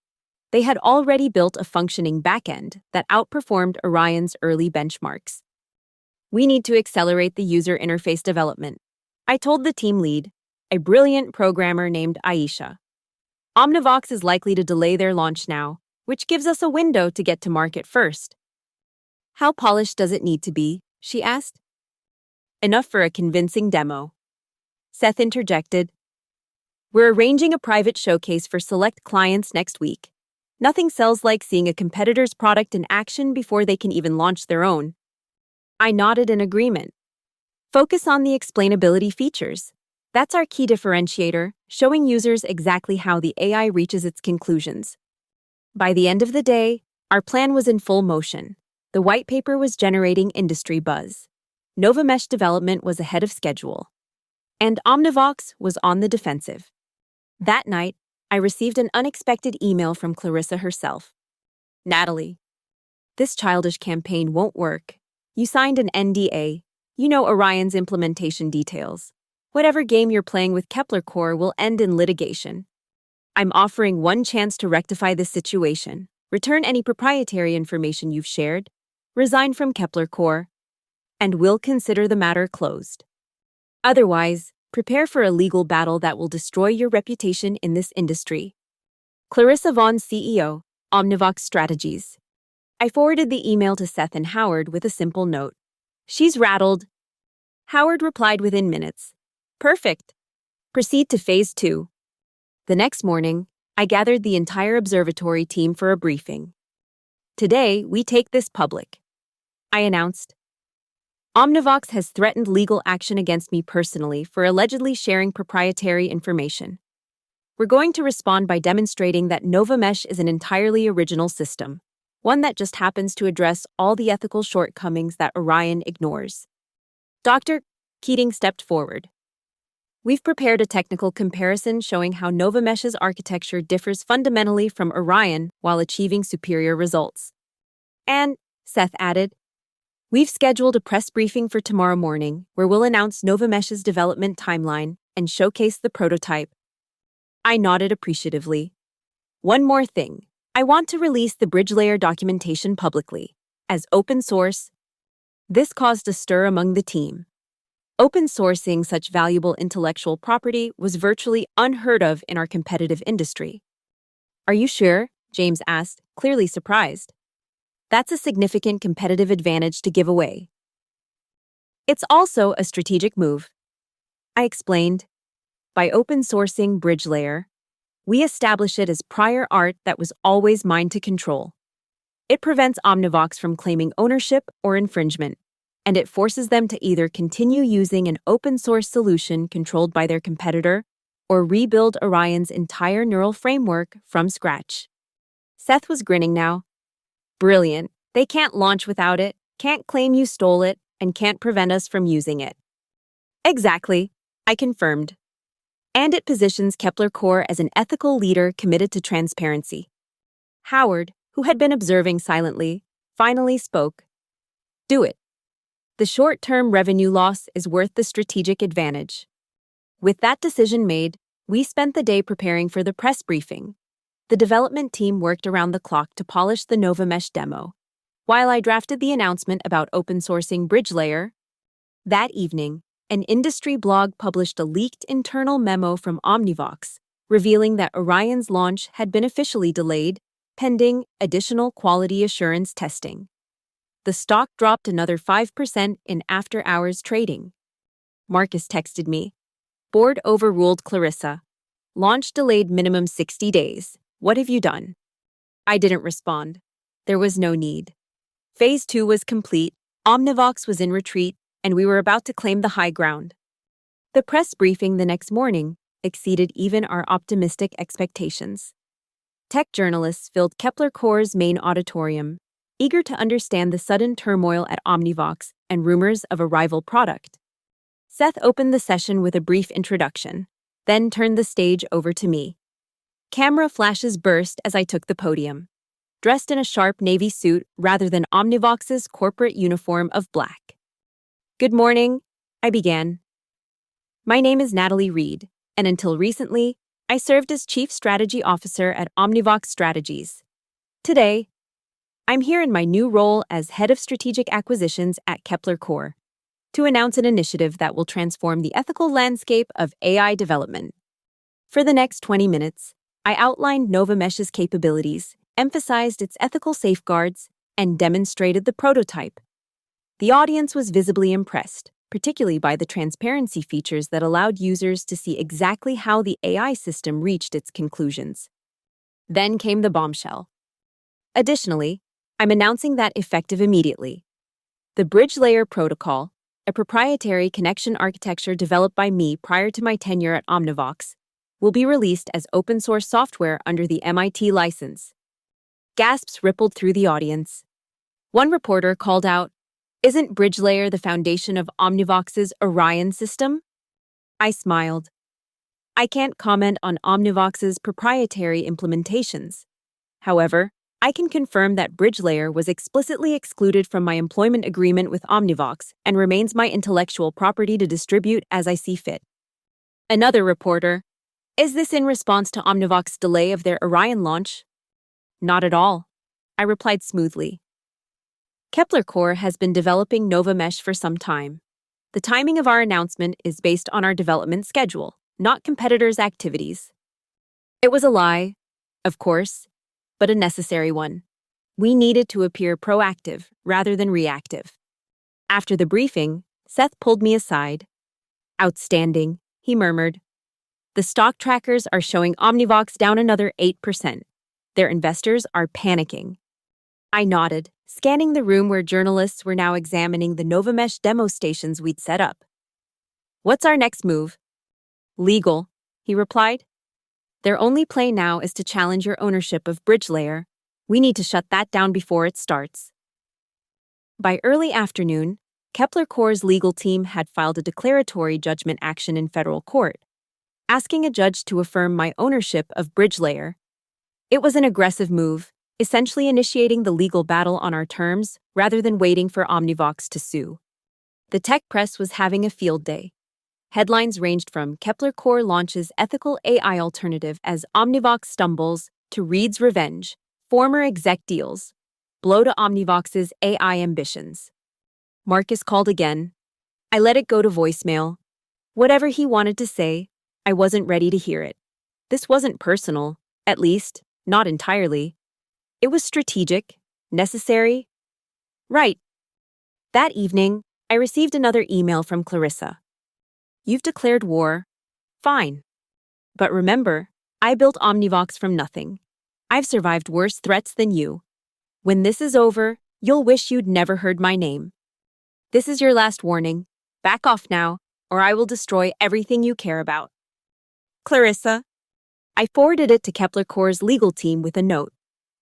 They had already built a functioning backend that outperformed Orion's early benchmarks. We need to accelerate the user interface development. I told the team lead, a brilliant programmer named Aisha. Omnivox is likely to delay their launch now, which gives us a window to get to market first. How polished does it need to be? She asked. Enough for a convincing demo. Seth interjected. We're arranging a private showcase for select clients next week. Nothing sells like seeing a competitor's product in action before they can even launch their own. I nodded in agreement. Focus on the explainability features. That's our key differentiator, showing users exactly how the AI reaches its conclusions. By the end of the day, our plan was in full motion. The white paper was generating industry buzz. Nova Mesh development was ahead of schedule. And Omnivox was on the defensive. That night, I received an unexpected email from Clarissa herself. Natalie, this childish campaign won't work. You signed an NDA. You know Orion's implementation details. Whatever game you're playing with Kepler Core will end in litigation. I'm offering one chance to rectify this situation. Return any proprietary information you've shared, resign from Kepler Core, and we'll consider the matter closed. Otherwise, prepare for a legal battle that will destroy your reputation in this industry. Clarissa Vaughn, CEO, Omnivox Strategies. I forwarded the email to Seth and Howard with a simple note. She's rattled. Howard replied within minutes. Perfect. Proceed to phase 2. The next morning, I gathered the entire observatory team for a briefing. Today, we take this public. I announced. Omnivox has threatened legal action against me personally for allegedly sharing proprietary information. We're going to respond by demonstrating that Nova Mesh is an entirely original system, one that just happens to address all the ethical shortcomings that Orion ignores. Dr. Keating stepped forward. We've prepared a technical comparison showing how Nova Mesh's architecture differs fundamentally from Orion while achieving superior results. And, Seth added, we've scheduled a press briefing for tomorrow morning where we'll announce Nova Mesh's development timeline and showcase the prototype. I nodded appreciatively. One more thing. I want to release the bridge layer documentation publicly, as open source. This caused a stir among the team. Open sourcing such valuable intellectual property was virtually unheard of in our competitive industry. Are you sure? James asked, clearly surprised. That's a significant competitive advantage to give away. It's also a strategic move. I explained. By open sourcing Bridge Layer, we establish it as prior art that was always mine to control. It prevents Omnivox from claiming ownership or infringement, and it forces them to either continue using an open source solution controlled by their competitor or rebuild Orion's entire neural framework from scratch. Seth was grinning now. Brilliant. They can't launch without it, can't claim you stole it, and can't prevent us from using it. Exactly, I confirmed. And it positions Kepler Core as an ethical leader committed to transparency. Howard, who had been observing silently, finally spoke. Do it. The short-term revenue loss is worth the strategic advantage. With that decision made, we spent the day preparing for the press briefing. The development team worked around the clock to polish the Nova Mesh demo, while I drafted the announcement about open sourcing Bridge Layer. That evening, an industry blog published a leaked internal memo from Omnivox, revealing that Orion's launch had been officially delayed, pending additional quality assurance testing. The stock dropped another 5% in after-hours trading. Marcus texted me. Board overruled Clarissa. Launch delayed minimum 60 days. What have you done? I didn't respond. There was no need. Phase 2 was complete, Omnivox was in retreat, and we were about to claim the high ground. The press briefing the next morning exceeded even our optimistic expectations. Tech journalists filled Kepler Core's main auditorium, eager to understand the sudden turmoil at Omnivox and rumors of a rival product. Seth opened the session with a brief introduction, then turned the stage over to me. Camera flashes burst as I took the podium, dressed in a sharp navy suit rather than Omnivox's corporate uniform of black. Good morning, I began. My name is Natalie Reed, and until recently, I served as Chief Strategy Officer at Omnivox Strategies. Today, I'm here in my new role as Head of Strategic Acquisitions at Kepler Core. to announce an initiative that will transform the ethical landscape of AI development. For the next 20 minutes, I outlined NovaMesh's capabilities, emphasized its ethical safeguards, and demonstrated the prototype. The audience was visibly impressed, particularly by the transparency features that allowed users to see exactly how the AI system reached its conclusions. Then came the bombshell. Additionally, I'm announcing that effective immediately, the Bridge Layer Protocol, a proprietary connection architecture developed by me prior to my tenure at Omnivox, will be released as open-source software under the MIT license. Gasps rippled through the audience. One reporter called out, "Isn't Bridge Layer the foundation of Omnivox's Orion system?" I smiled. I can't comment on Omnivox's proprietary implementations. However, I can confirm that Bridge Layer was explicitly excluded from my employment agreement with Omnivox and remains my intellectual property to distribute as I see fit. Another reporter, "Is this in response to Omnivox's delay of their Orion launch?" Not at all, I replied smoothly. Kepler Core has been developing NovaMesh for some time. The timing of our announcement is based on our development schedule, not competitors' activities. It was a lie, of course, but a necessary one. We needed to appear proactive rather than reactive. After the briefing, Seth pulled me aside. "Outstanding," he murmured. "The stock trackers are showing Omnivox down another 8%. Their investors are panicking." I nodded, scanning the room where journalists were now examining the NovaMesh demo stations we'd set up. "What's our next move?" "Legal," he replied. "Their only play now is to challenge your ownership of Bridge Layer. We need to shut that down before it starts." By early afternoon, Kepler Core's legal team had filed a declaratory judgment action in federal court, asking a judge to affirm my ownership of Bridge Layer. It was an aggressive move, essentially initiating the legal battle on our terms rather than waiting for Omnivox to sue. The tech press was having a field day. Headlines ranged from "Kepler Core launches ethical AI alternative as Omnivox stumbles" to "Reed's revenge, former exec deals, blow to Omnivox's AI ambitions." Marcus called again. I let it go to voicemail. Whatever he wanted to say, I wasn't ready to hear it. This wasn't personal, at least, not entirely. It was strategic, necessary. Right. That evening, I received another email from Clarissa. "You've declared war. Fine. But remember, I built Omnivox from nothing. I've survived worse threats than you. When this is over, you'll wish you'd never heard my name. This is your last warning. Back off now, or I will destroy everything you care about. Clarissa." I forwarded it to Kepler Core's legal team with a note.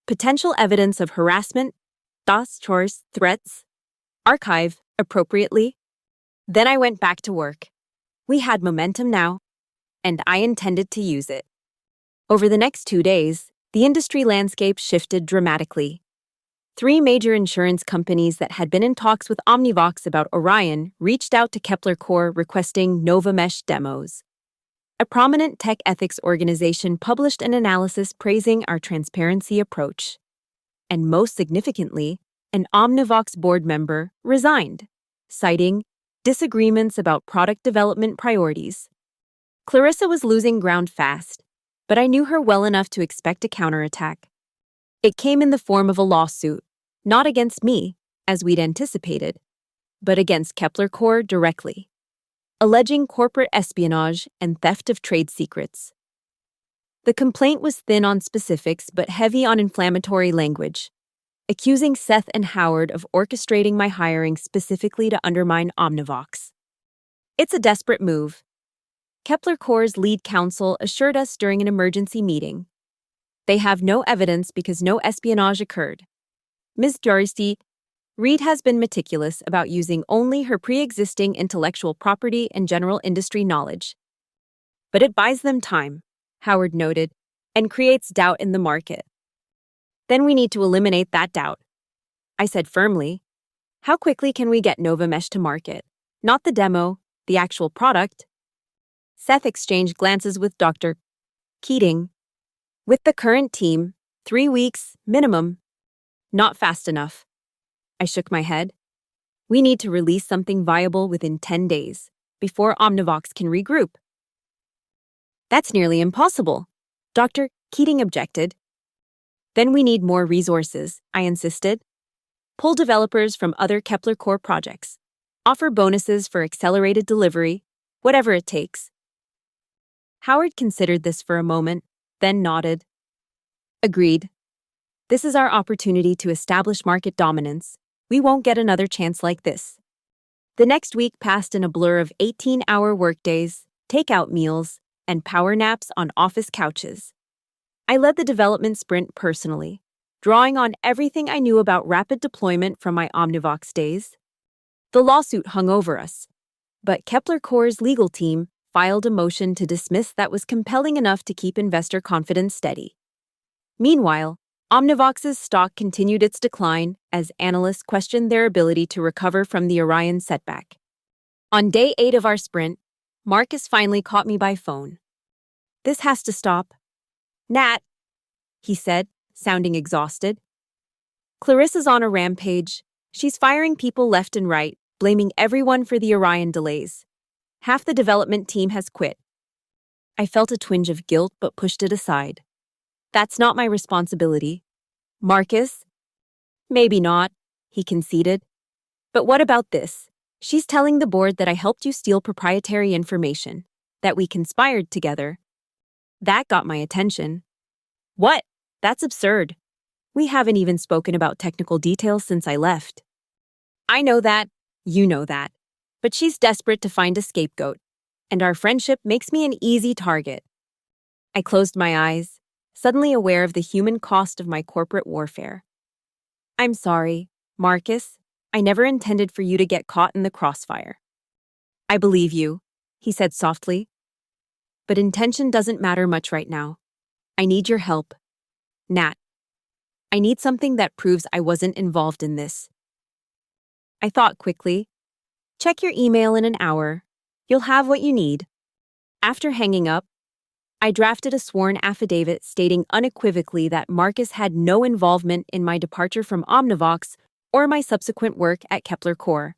"Potential evidence of harassment, threats, archive appropriately." Then I went back to work. We had momentum now, and I intended to use it. Over the next 2 days, the industry landscape shifted dramatically. 3 major insurance companies that had been in talks with Omnivox about Orion reached out to Kepler Core requesting NovaMesh demos. A prominent tech ethics organization published an analysis praising our transparency approach. And most significantly, an Omnivox board member resigned, citing disagreements about product development priorities. Clarissa was losing ground fast, but I knew her well enough to expect a counterattack. It came in the form of a lawsuit, not against me, as we'd anticipated, but against Kepler Core directly, alleging corporate espionage and theft of trade secrets. The complaint was thin on specifics but heavy on inflammatory language, accusing Seth and Howard of orchestrating my hiring specifically to undermine Omnivox. It's a desperate move. Kepler Core's lead counsel assured us during an emergency meeting. They have no evidence because no espionage occurred. Ms. Dorsey, Reed has been meticulous about using only her pre-existing intellectual property and general industry knowledge. But it buys them time, Howard noted, and creates doubt in the market. Then we need to eliminate that doubt. I said firmly, "How quickly can we get NovaMesh to market? Not the demo, the actual product." Seth exchanged glances with Dr. Keating. "With the current team, 3 weeks, minimum. Not fast enough." I shook my head. We need to release something viable within 10 days, before Omnivox can regroup. That's nearly impossible, Dr. Keating objected. Then we need more resources, I insisted. Pull developers from other Kepler Core projects. Offer bonuses for accelerated delivery, whatever it takes. Howard considered this for a moment, then nodded. Agreed. This is our opportunity to establish market dominance. We won't get another chance like this. The next week passed in a blur of 18-hour workdays, takeout meals, and power naps on office couches. I led the development sprint personally, drawing on everything I knew about rapid deployment from my Omnivox days. The lawsuit hung over us, but Kepler Core's legal team filed a motion to dismiss that was compelling enough to keep investor confidence steady. Meanwhile, Omnivox's stock continued its decline as analysts questioned their ability to recover from the Orion setback. On day 8 of our sprint, Marcus finally caught me by phone. This has to stop. Nat, he said, sounding exhausted. Clarissa's on a rampage. She's firing people left and right, blaming everyone for the Orion delays. Half the development team has quit. I felt a twinge of guilt but pushed it aside. That's not my responsibility. Marcus? Maybe not, he conceded. But what about this? She's telling the board that I helped you steal proprietary information, that we conspired together. That got my attention. What? That's absurd. We haven't even spoken about technical details since I left. I know that, you know that. But she's desperate to find a scapegoat, and our friendship makes me an easy target. I closed my eyes, suddenly aware of the human cost of my corporate warfare. I'm sorry, Marcus. I never intended for you to get caught in the crossfire. I believe you, he said softly. But intention doesn't matter much right now. I need your help. Nat. I need something that proves I wasn't involved in this. I thought quickly. Check your email in an hour. You'll have what you need. After hanging up, I drafted a sworn affidavit stating unequivocally that Marcus had no involvement in my departure from Omnivox or my subsequent work at Kepler Core.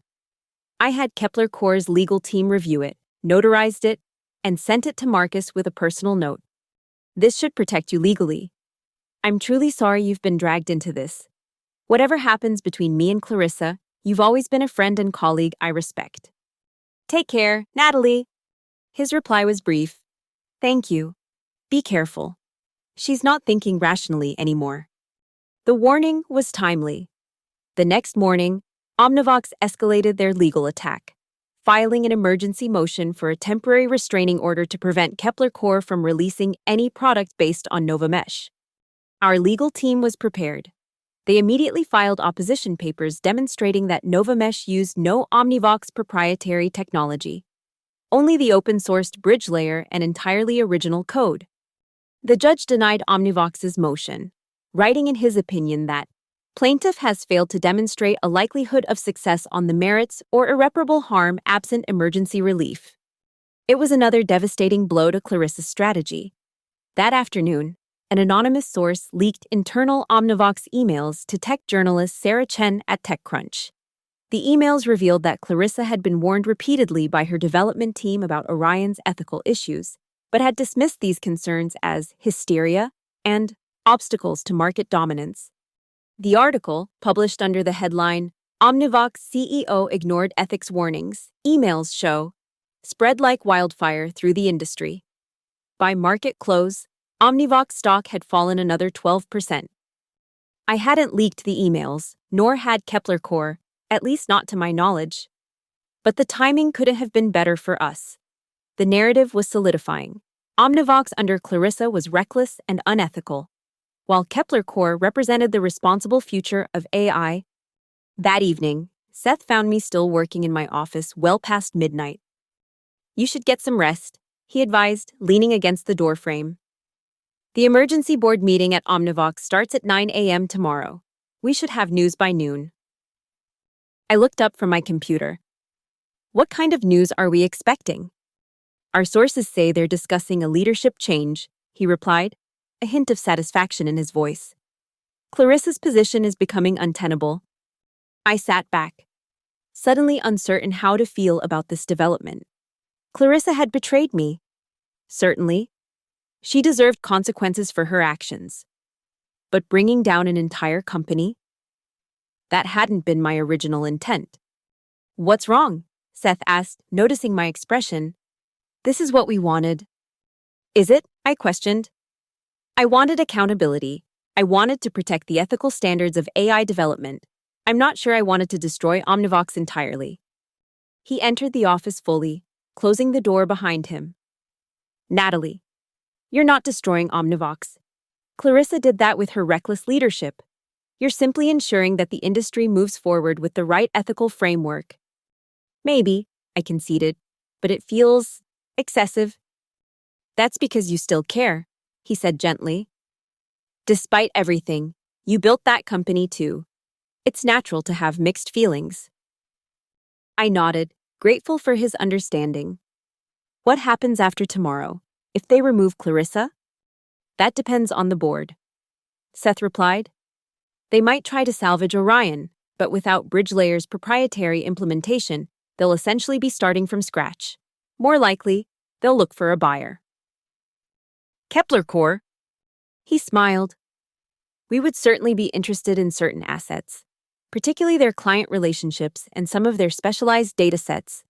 I had Kepler Core's legal team review it, notarized it, and sent it to Marcus with a personal note. This should protect you legally. I'm truly sorry you've been dragged into this. Whatever happens between me and Clarissa, you've always been a friend and colleague I respect. Take care, Natalie. His reply was brief. Thank you. Be careful. She's not thinking rationally anymore. The warning was timely. The next morning, Omnivox escalated their legal attack, filing an emergency motion for a temporary restraining order to prevent Kepler Core from releasing any product based on Novamesh. Our legal team was prepared. They immediately filed opposition papers demonstrating that Novamesh used no Omnivox proprietary technology, only the open-sourced bridge layer and entirely original code. The judge denied Omnivox's motion, writing in his opinion that plaintiff has failed to demonstrate a likelihood of success on the merits or irreparable harm absent emergency relief. It was another devastating blow to Clarissa's strategy. That afternoon, an anonymous source leaked internal Omnivox emails to tech journalist Sarah Chen at TechCrunch. The emails revealed that Clarissa had been warned repeatedly by her development team about Orion's ethical issues, but had dismissed these concerns as hysteria and obstacles to market dominance. The article, published under the headline, Omnivox CEO Ignored Ethics Warnings, emails show, spread like wildfire through the industry. By market close, Omnivox stock had fallen another 12%. I hadn't leaked the emails, nor had Kepler Core, at least not to my knowledge. But the timing couldn't have been better for us. The narrative was solidifying. Omnivox under Clarissa was reckless and unethical, while Kepler Core represented the responsible future of AI. That evening, Seth found me still working in my office well past midnight. You should get some rest, he advised, leaning against the doorframe. The emergency board meeting at Omnivox starts at 9 a.m. tomorrow. We should have news by noon. I looked up from my computer. What kind of news are we expecting? Our sources say they're discussing a leadership change, he replied, a hint of satisfaction in his voice. Clarissa's position is becoming untenable. I sat back. suddenly uncertain how to feel about this development. Clarissa had betrayed me. Certainly. She deserved consequences for her actions. But bringing down an entire company? That hadn't been my original intent. What's wrong? Seth asked, noticing my expression. This is what we wanted. Is it? I questioned. I wanted accountability. I wanted to protect the ethical standards of AI development. I'm not sure I wanted to destroy Omnivox entirely. He entered the office fully, closing the door behind him. Natalie, you're not destroying Omnivox. Clarissa did that with her reckless leadership. You're simply ensuring that the industry moves forward with the right ethical framework. Maybe, I conceded, but it feels excessive. That's because you still care, he said gently. Despite everything, you built that company too. It's natural to have mixed feelings. I nodded, grateful for his understanding. What happens after tomorrow, if they remove Clarissa? That depends on the board. Seth replied. They might try to salvage Orion, but without BridgeLayer's proprietary implementation, they'll essentially be starting from scratch. More likely, they'll look for a buyer. Kepler Core? He smiled. We would certainly be interested in certain assets, particularly their client relationships and some of their specialized data sets.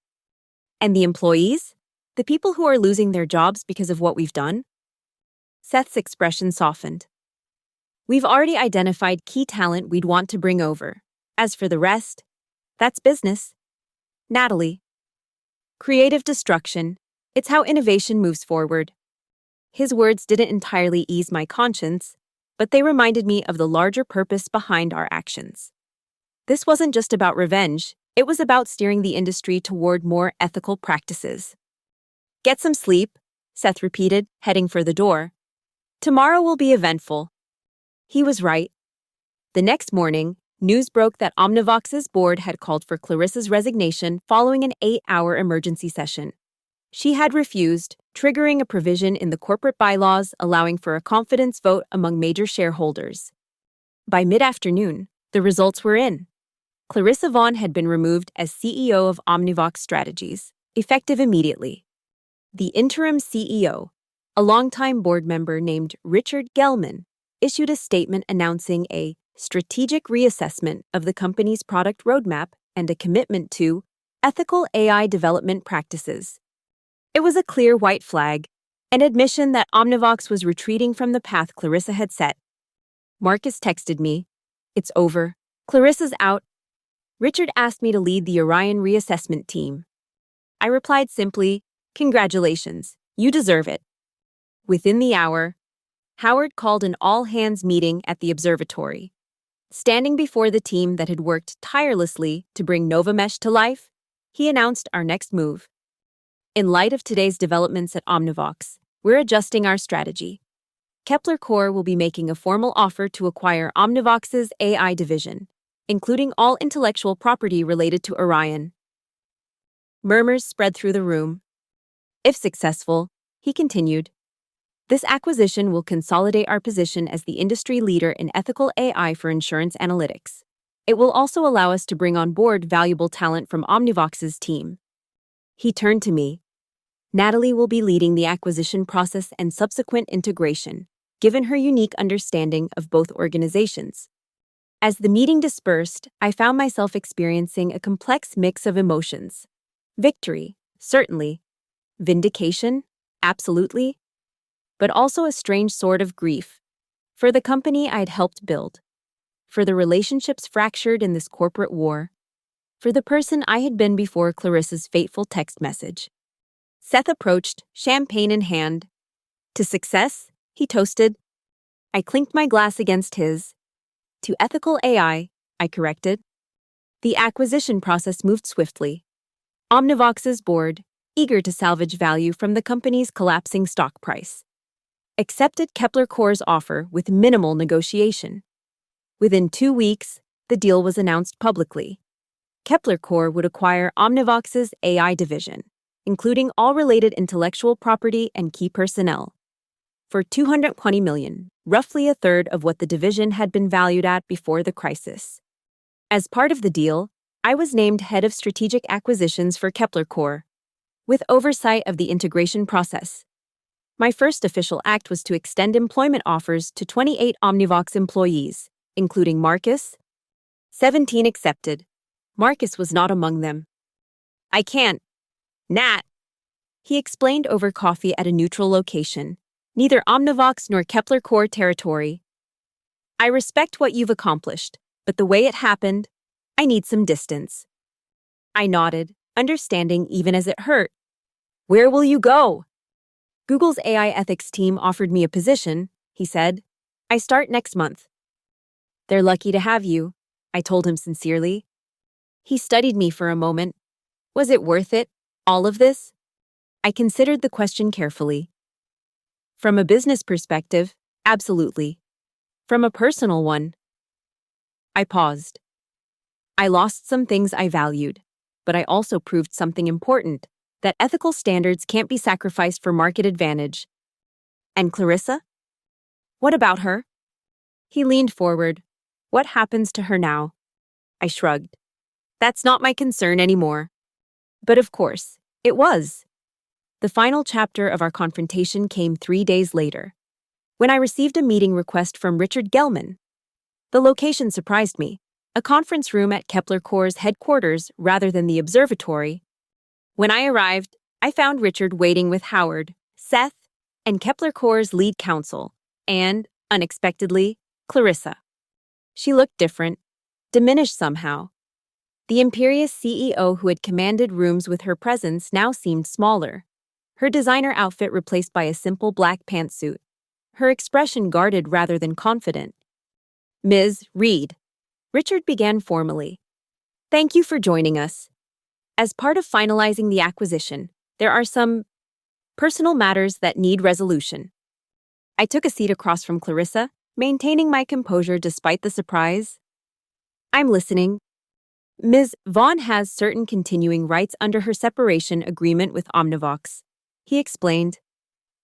And the employees? The people who are losing their jobs because of what we've done? Seth's expression softened. We've already identified key talent we'd want to bring over. As for the rest, that's business. Natalie. Creative destruction. It's how innovation moves forward. His words didn't entirely ease my conscience, but they reminded me of the larger purpose behind our actions. This wasn't just about revenge, it was about steering the industry toward more ethical practices. Get some sleep, Seth repeated, heading for the door. Tomorrow will be eventful. He was right. The next morning, news broke that Omnivox's board had called for Clarissa's resignation following an 8-hour emergency session. She had refused, triggering a provision in the corporate bylaws allowing for a confidence vote among major shareholders. By mid-afternoon, the results were in. Clarissa Vaughn had been removed as CEO of Omnivox Strategies, effective immediately. The interim CEO, a longtime board member named Richard Gelman, issued a statement announcing a strategic reassessment of the company's product roadmap and a commitment to ethical AI development practices. It was a clear white flag, an admission that Omnivox was retreating from the path Clarissa had set. Marcus texted me, "It's over. Clarissa's out." Richard asked me to lead the Orion reassessment team. I replied simply, "Congratulations, you deserve it." Within the hour, Howard called an all-hands meeting at the observatory. Standing before the team that had worked tirelessly to bring NovaMesh to life, he announced our next move. In light of today's developments at Omnivox, we're adjusting our strategy. Kepler Core will be making a formal offer to acquire Omnivox's AI division, including all intellectual property related to Orion. Murmurs spread through the room. If successful, he continued, this acquisition will consolidate our position as the industry leader in ethical AI for insurance analytics. It will also allow us to bring on board valuable talent from Omnivox's team. He turned to me. Natalie will be leading the acquisition process and subsequent integration, given her unique understanding of both organizations. As the meeting dispersed, I found myself experiencing a complex mix of emotions. Victory, certainly. Vindication, absolutely. But also a strange sort of grief. For the company I'd helped build. For the relationships fractured in this corporate war. For the person I had been before Clarissa's fateful text message. Seth approached, champagne in hand. To success, he toasted. I clinked my glass against his. To ethical AI, I corrected. The acquisition process moved swiftly. Omnivox's board, eager to salvage value from the company's collapsing stock price, accepted Kepler Core's offer with minimal negotiation. Within 2 weeks, the deal was announced publicly. Kepler Core would acquire Omnivox's AI division, including all related intellectual property and key personnel, for $220 million, roughly a third of what the division had been valued at before the crisis. As part of the deal, I was named head of strategic acquisitions for Kepler Corp, with oversight of the integration process. My first official act was to extend employment offers to 28 Omnivox employees, including Marcus. 17 accepted. Marcus was not among them. I can't. Nat. He explained over coffee at a neutral location, neither Omnivox nor Kepler Corp territory. I respect what you've accomplished, but the way it happened, I need some distance. I nodded, understanding even as it hurt. Where will you go? Google's AI ethics team offered me a position, he said. I start next month. They're lucky to have you, I told him sincerely. He studied me for a moment. Was it worth it, all of this? I considered the question carefully. From a business perspective, absolutely. From a personal one, I paused. I lost some things I valued, but I also proved something important, that ethical standards can't be sacrificed for market advantage. And Clarissa? What about her? He leaned forward. What happens to her now? I shrugged. That's not my concern anymore. But of course, it was. The final chapter of our confrontation came 3 days later, when I received a meeting request from Richard Gelman. The location surprised me, a conference room at Kepler Corp's headquarters rather than the observatory. When I arrived, I found Richard waiting with Howard, Seth, and Kepler Corp's lead counsel, and, unexpectedly, Clarissa. She looked different, diminished somehow. The imperious CEO who had commanded rooms with her presence now seemed smaller, her designer outfit replaced by a simple black pantsuit, her expression guarded rather than confident. Ms. Reed, Richard began formally. Thank you for joining us. As part of finalizing the acquisition, there are some personal matters that need resolution. I took a seat across from Clarissa, maintaining my composure despite the surprise. I'm listening. Ms. Vaughn has certain continuing rights under her separation agreement with Omnivox, he explained,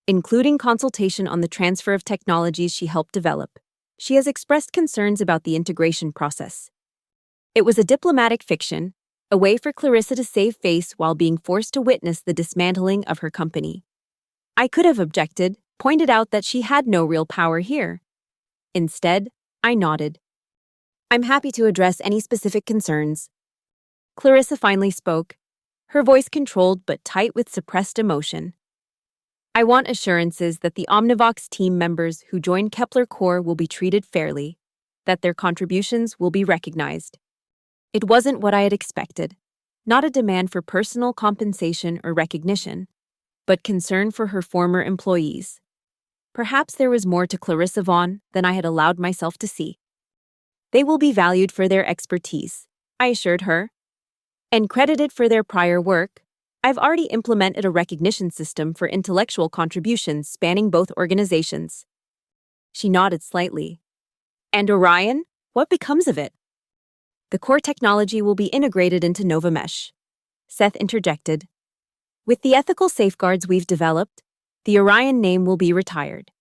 including consultation on the transfer of technologies she helped develop. She has expressed concerns about the integration process. It was a diplomatic fiction, a way for Clarissa to save face while being forced to witness the dismantling of her company. I could have objected, pointed out that she had no real power here. Instead, I nodded. I'm happy to address any specific concerns. Clarissa finally spoke, her voice controlled but tight with suppressed emotion. I want assurances that the Omnivox team members who join Kepler Corp will be treated fairly, that their contributions will be recognized. It wasn't what I had expected, not a demand for personal compensation or recognition, but concern for her former employees. Perhaps there was more to Clarissa Vaughn than I had allowed myself to see. They will be valued for their expertise, I assured her, and credited for their prior work. I've already implemented a recognition system for intellectual contributions spanning both organizations. She nodded slightly. And Orion? What becomes of it? The core technology will be integrated into Nova Mesh, Seth interjected. With the ethical safeguards we've developed, the Orion name will be retired.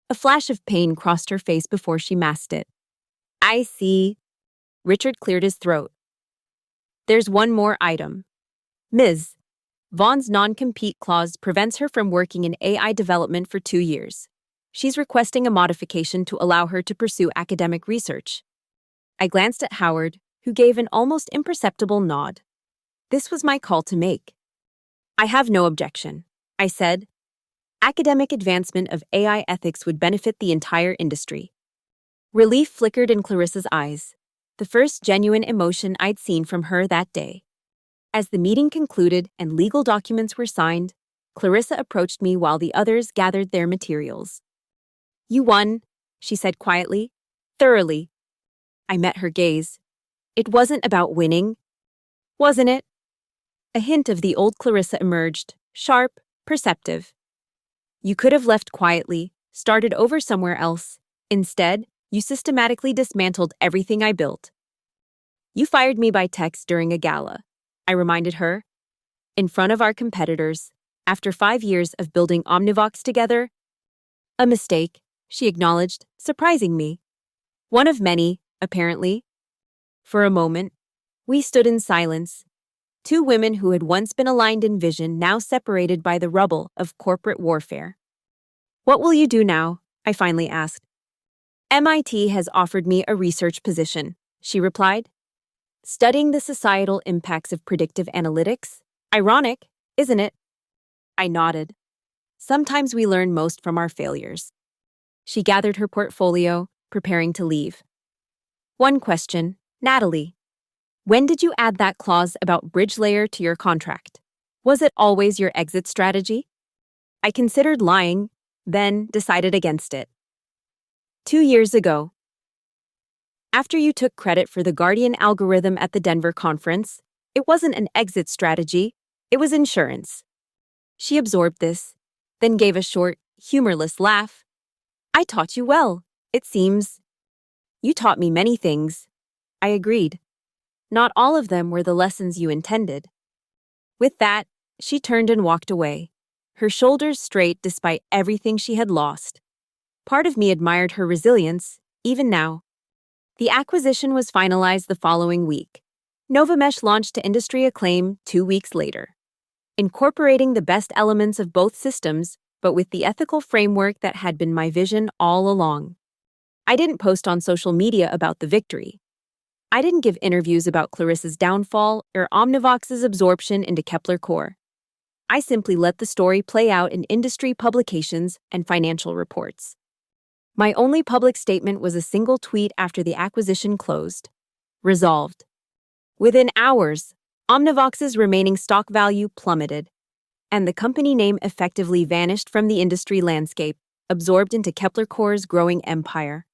A flash of pain crossed her face before she masked it. I see. Richard cleared his throat. There's one more item. Ms. Vaughn's non-compete clause prevents her from working in AI development for 2 years. She's requesting a modification to allow her to pursue academic research. I glanced at Howard, who gave an almost imperceptible nod. This was my call to make. I have no objection, I said. Academic advancement of AI ethics would benefit the entire industry. Relief flickered in Clarissa's eyes, the first genuine emotion I'd seen from her that day. As the meeting concluded and legal documents were signed, Clarissa approached me while the others gathered their materials. You won, she said quietly, thoroughly. I met her gaze. It wasn't about winning, wasn't it? A hint of the old Clarissa emerged, sharp, perceptive. You could have left quietly, started over somewhere else. Instead, you systematically dismantled everything I built. You fired me by text during a gala, I reminded her. In front of our competitors, after 5 years of building Omnivox together. A mistake, she acknowledged, surprising me. One of many, apparently. For a moment, We stood in silence, two women who had once been aligned in vision, now separated by the rubble of corporate warfare. What will you do now? I finally asked. MIT has offered me a research position, she replied. Studying the societal impacts of predictive analytics? Ironic, isn't it? I nodded. Sometimes we learn most from our failures. She gathered her portfolio, preparing to leave. One question, Natalie. When did you add that clause about bridge layer to your contract? Was it always your exit strategy? I considered lying, then decided against it. 2 years ago. After you took credit for the Guardian algorithm at the Denver conference, it wasn't an exit strategy, it was insurance. She absorbed this, then gave a short, humorless laugh. I taught you well, it seems. You taught me many things. I agreed. Not all of them were the lessons you intended. With that, she turned and walked away, her shoulders straight despite everything she had lost. Part of me admired her resilience, even now. The acquisition was finalized the following week. Novamesh launched to industry acclaim 2 weeks later, incorporating the best elements of both systems, but with the ethical framework that had been my vision all along. I didn't post on social media about the victory. I didn't give interviews about Clarissa's downfall or Omnivox's absorption into Kepler Core. I simply let the story play out in industry publications and financial reports. My only public statement was a single tweet after the acquisition closed. Resolved. Within hours, Omnivox's remaining stock value plummeted, and the company name effectively vanished from the industry landscape, absorbed into Kepler Core's growing empire.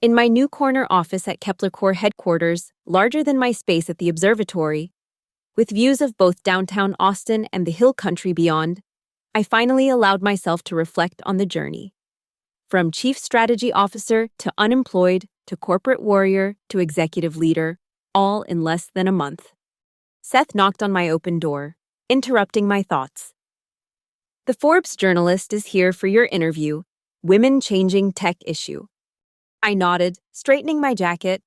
In my new corner office at Kepler Core headquarters, larger than my space at the observatory, with views of both downtown Austin and the hill country beyond, I finally allowed myself to reflect on the journey. From chief strategy officer to unemployed to corporate warrior to executive leader, all in less than a month. Seth knocked on my open door, interrupting my thoughts. The Forbes journalist is here for your interview, Women Changing Tech Issue. I nodded, straightening my jacket.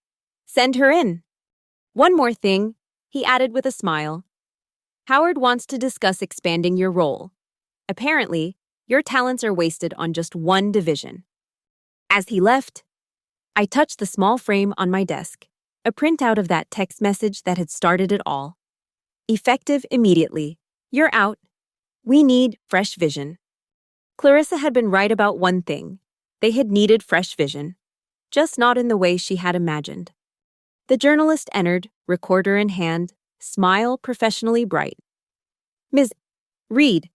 Send her in. One more thing, he added with a smile. Howard wants to discuss expanding your role. Apparently, your talents are wasted on just one division. As he left, I touched the small frame on my desk, a printout of that text message that had started it all. Effective immediately. You're out. We need fresh vision. Clarissa had been right about one thing. They had needed fresh vision, just not in the way she had imagined. The journalist entered, recorder in hand, smile professionally bright. Ms. Reed,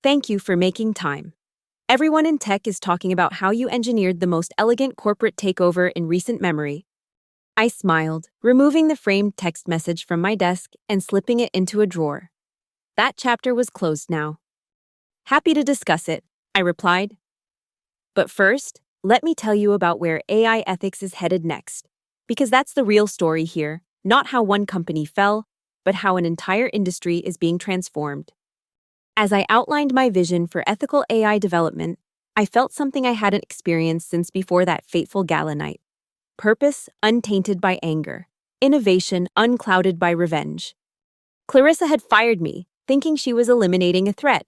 thank you for making time. Everyone in tech is talking about how you engineered the most elegant corporate takeover in recent memory. I smiled, removing the framed text message from my desk and slipping it into a drawer. That chapter was closed now. Happy to discuss it, I replied. But first, let me tell you about where AI ethics is headed next, because that's the real story here, not how one company fell, but how an entire industry is being transformed. As I outlined my vision for ethical AI development, I felt something I hadn't experienced since before that fateful gala night. Purpose untainted by anger, innovation unclouded by revenge. Clarissa had fired me, thinking she was eliminating a threat.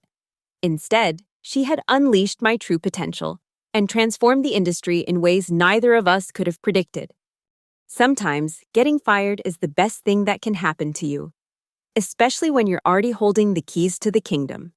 Instead, she had unleashed my true potential and transformed the industry in ways neither of us could have predicted. Sometimes, getting fired is the best thing that can happen to you, especially when you're already holding the keys to the kingdom.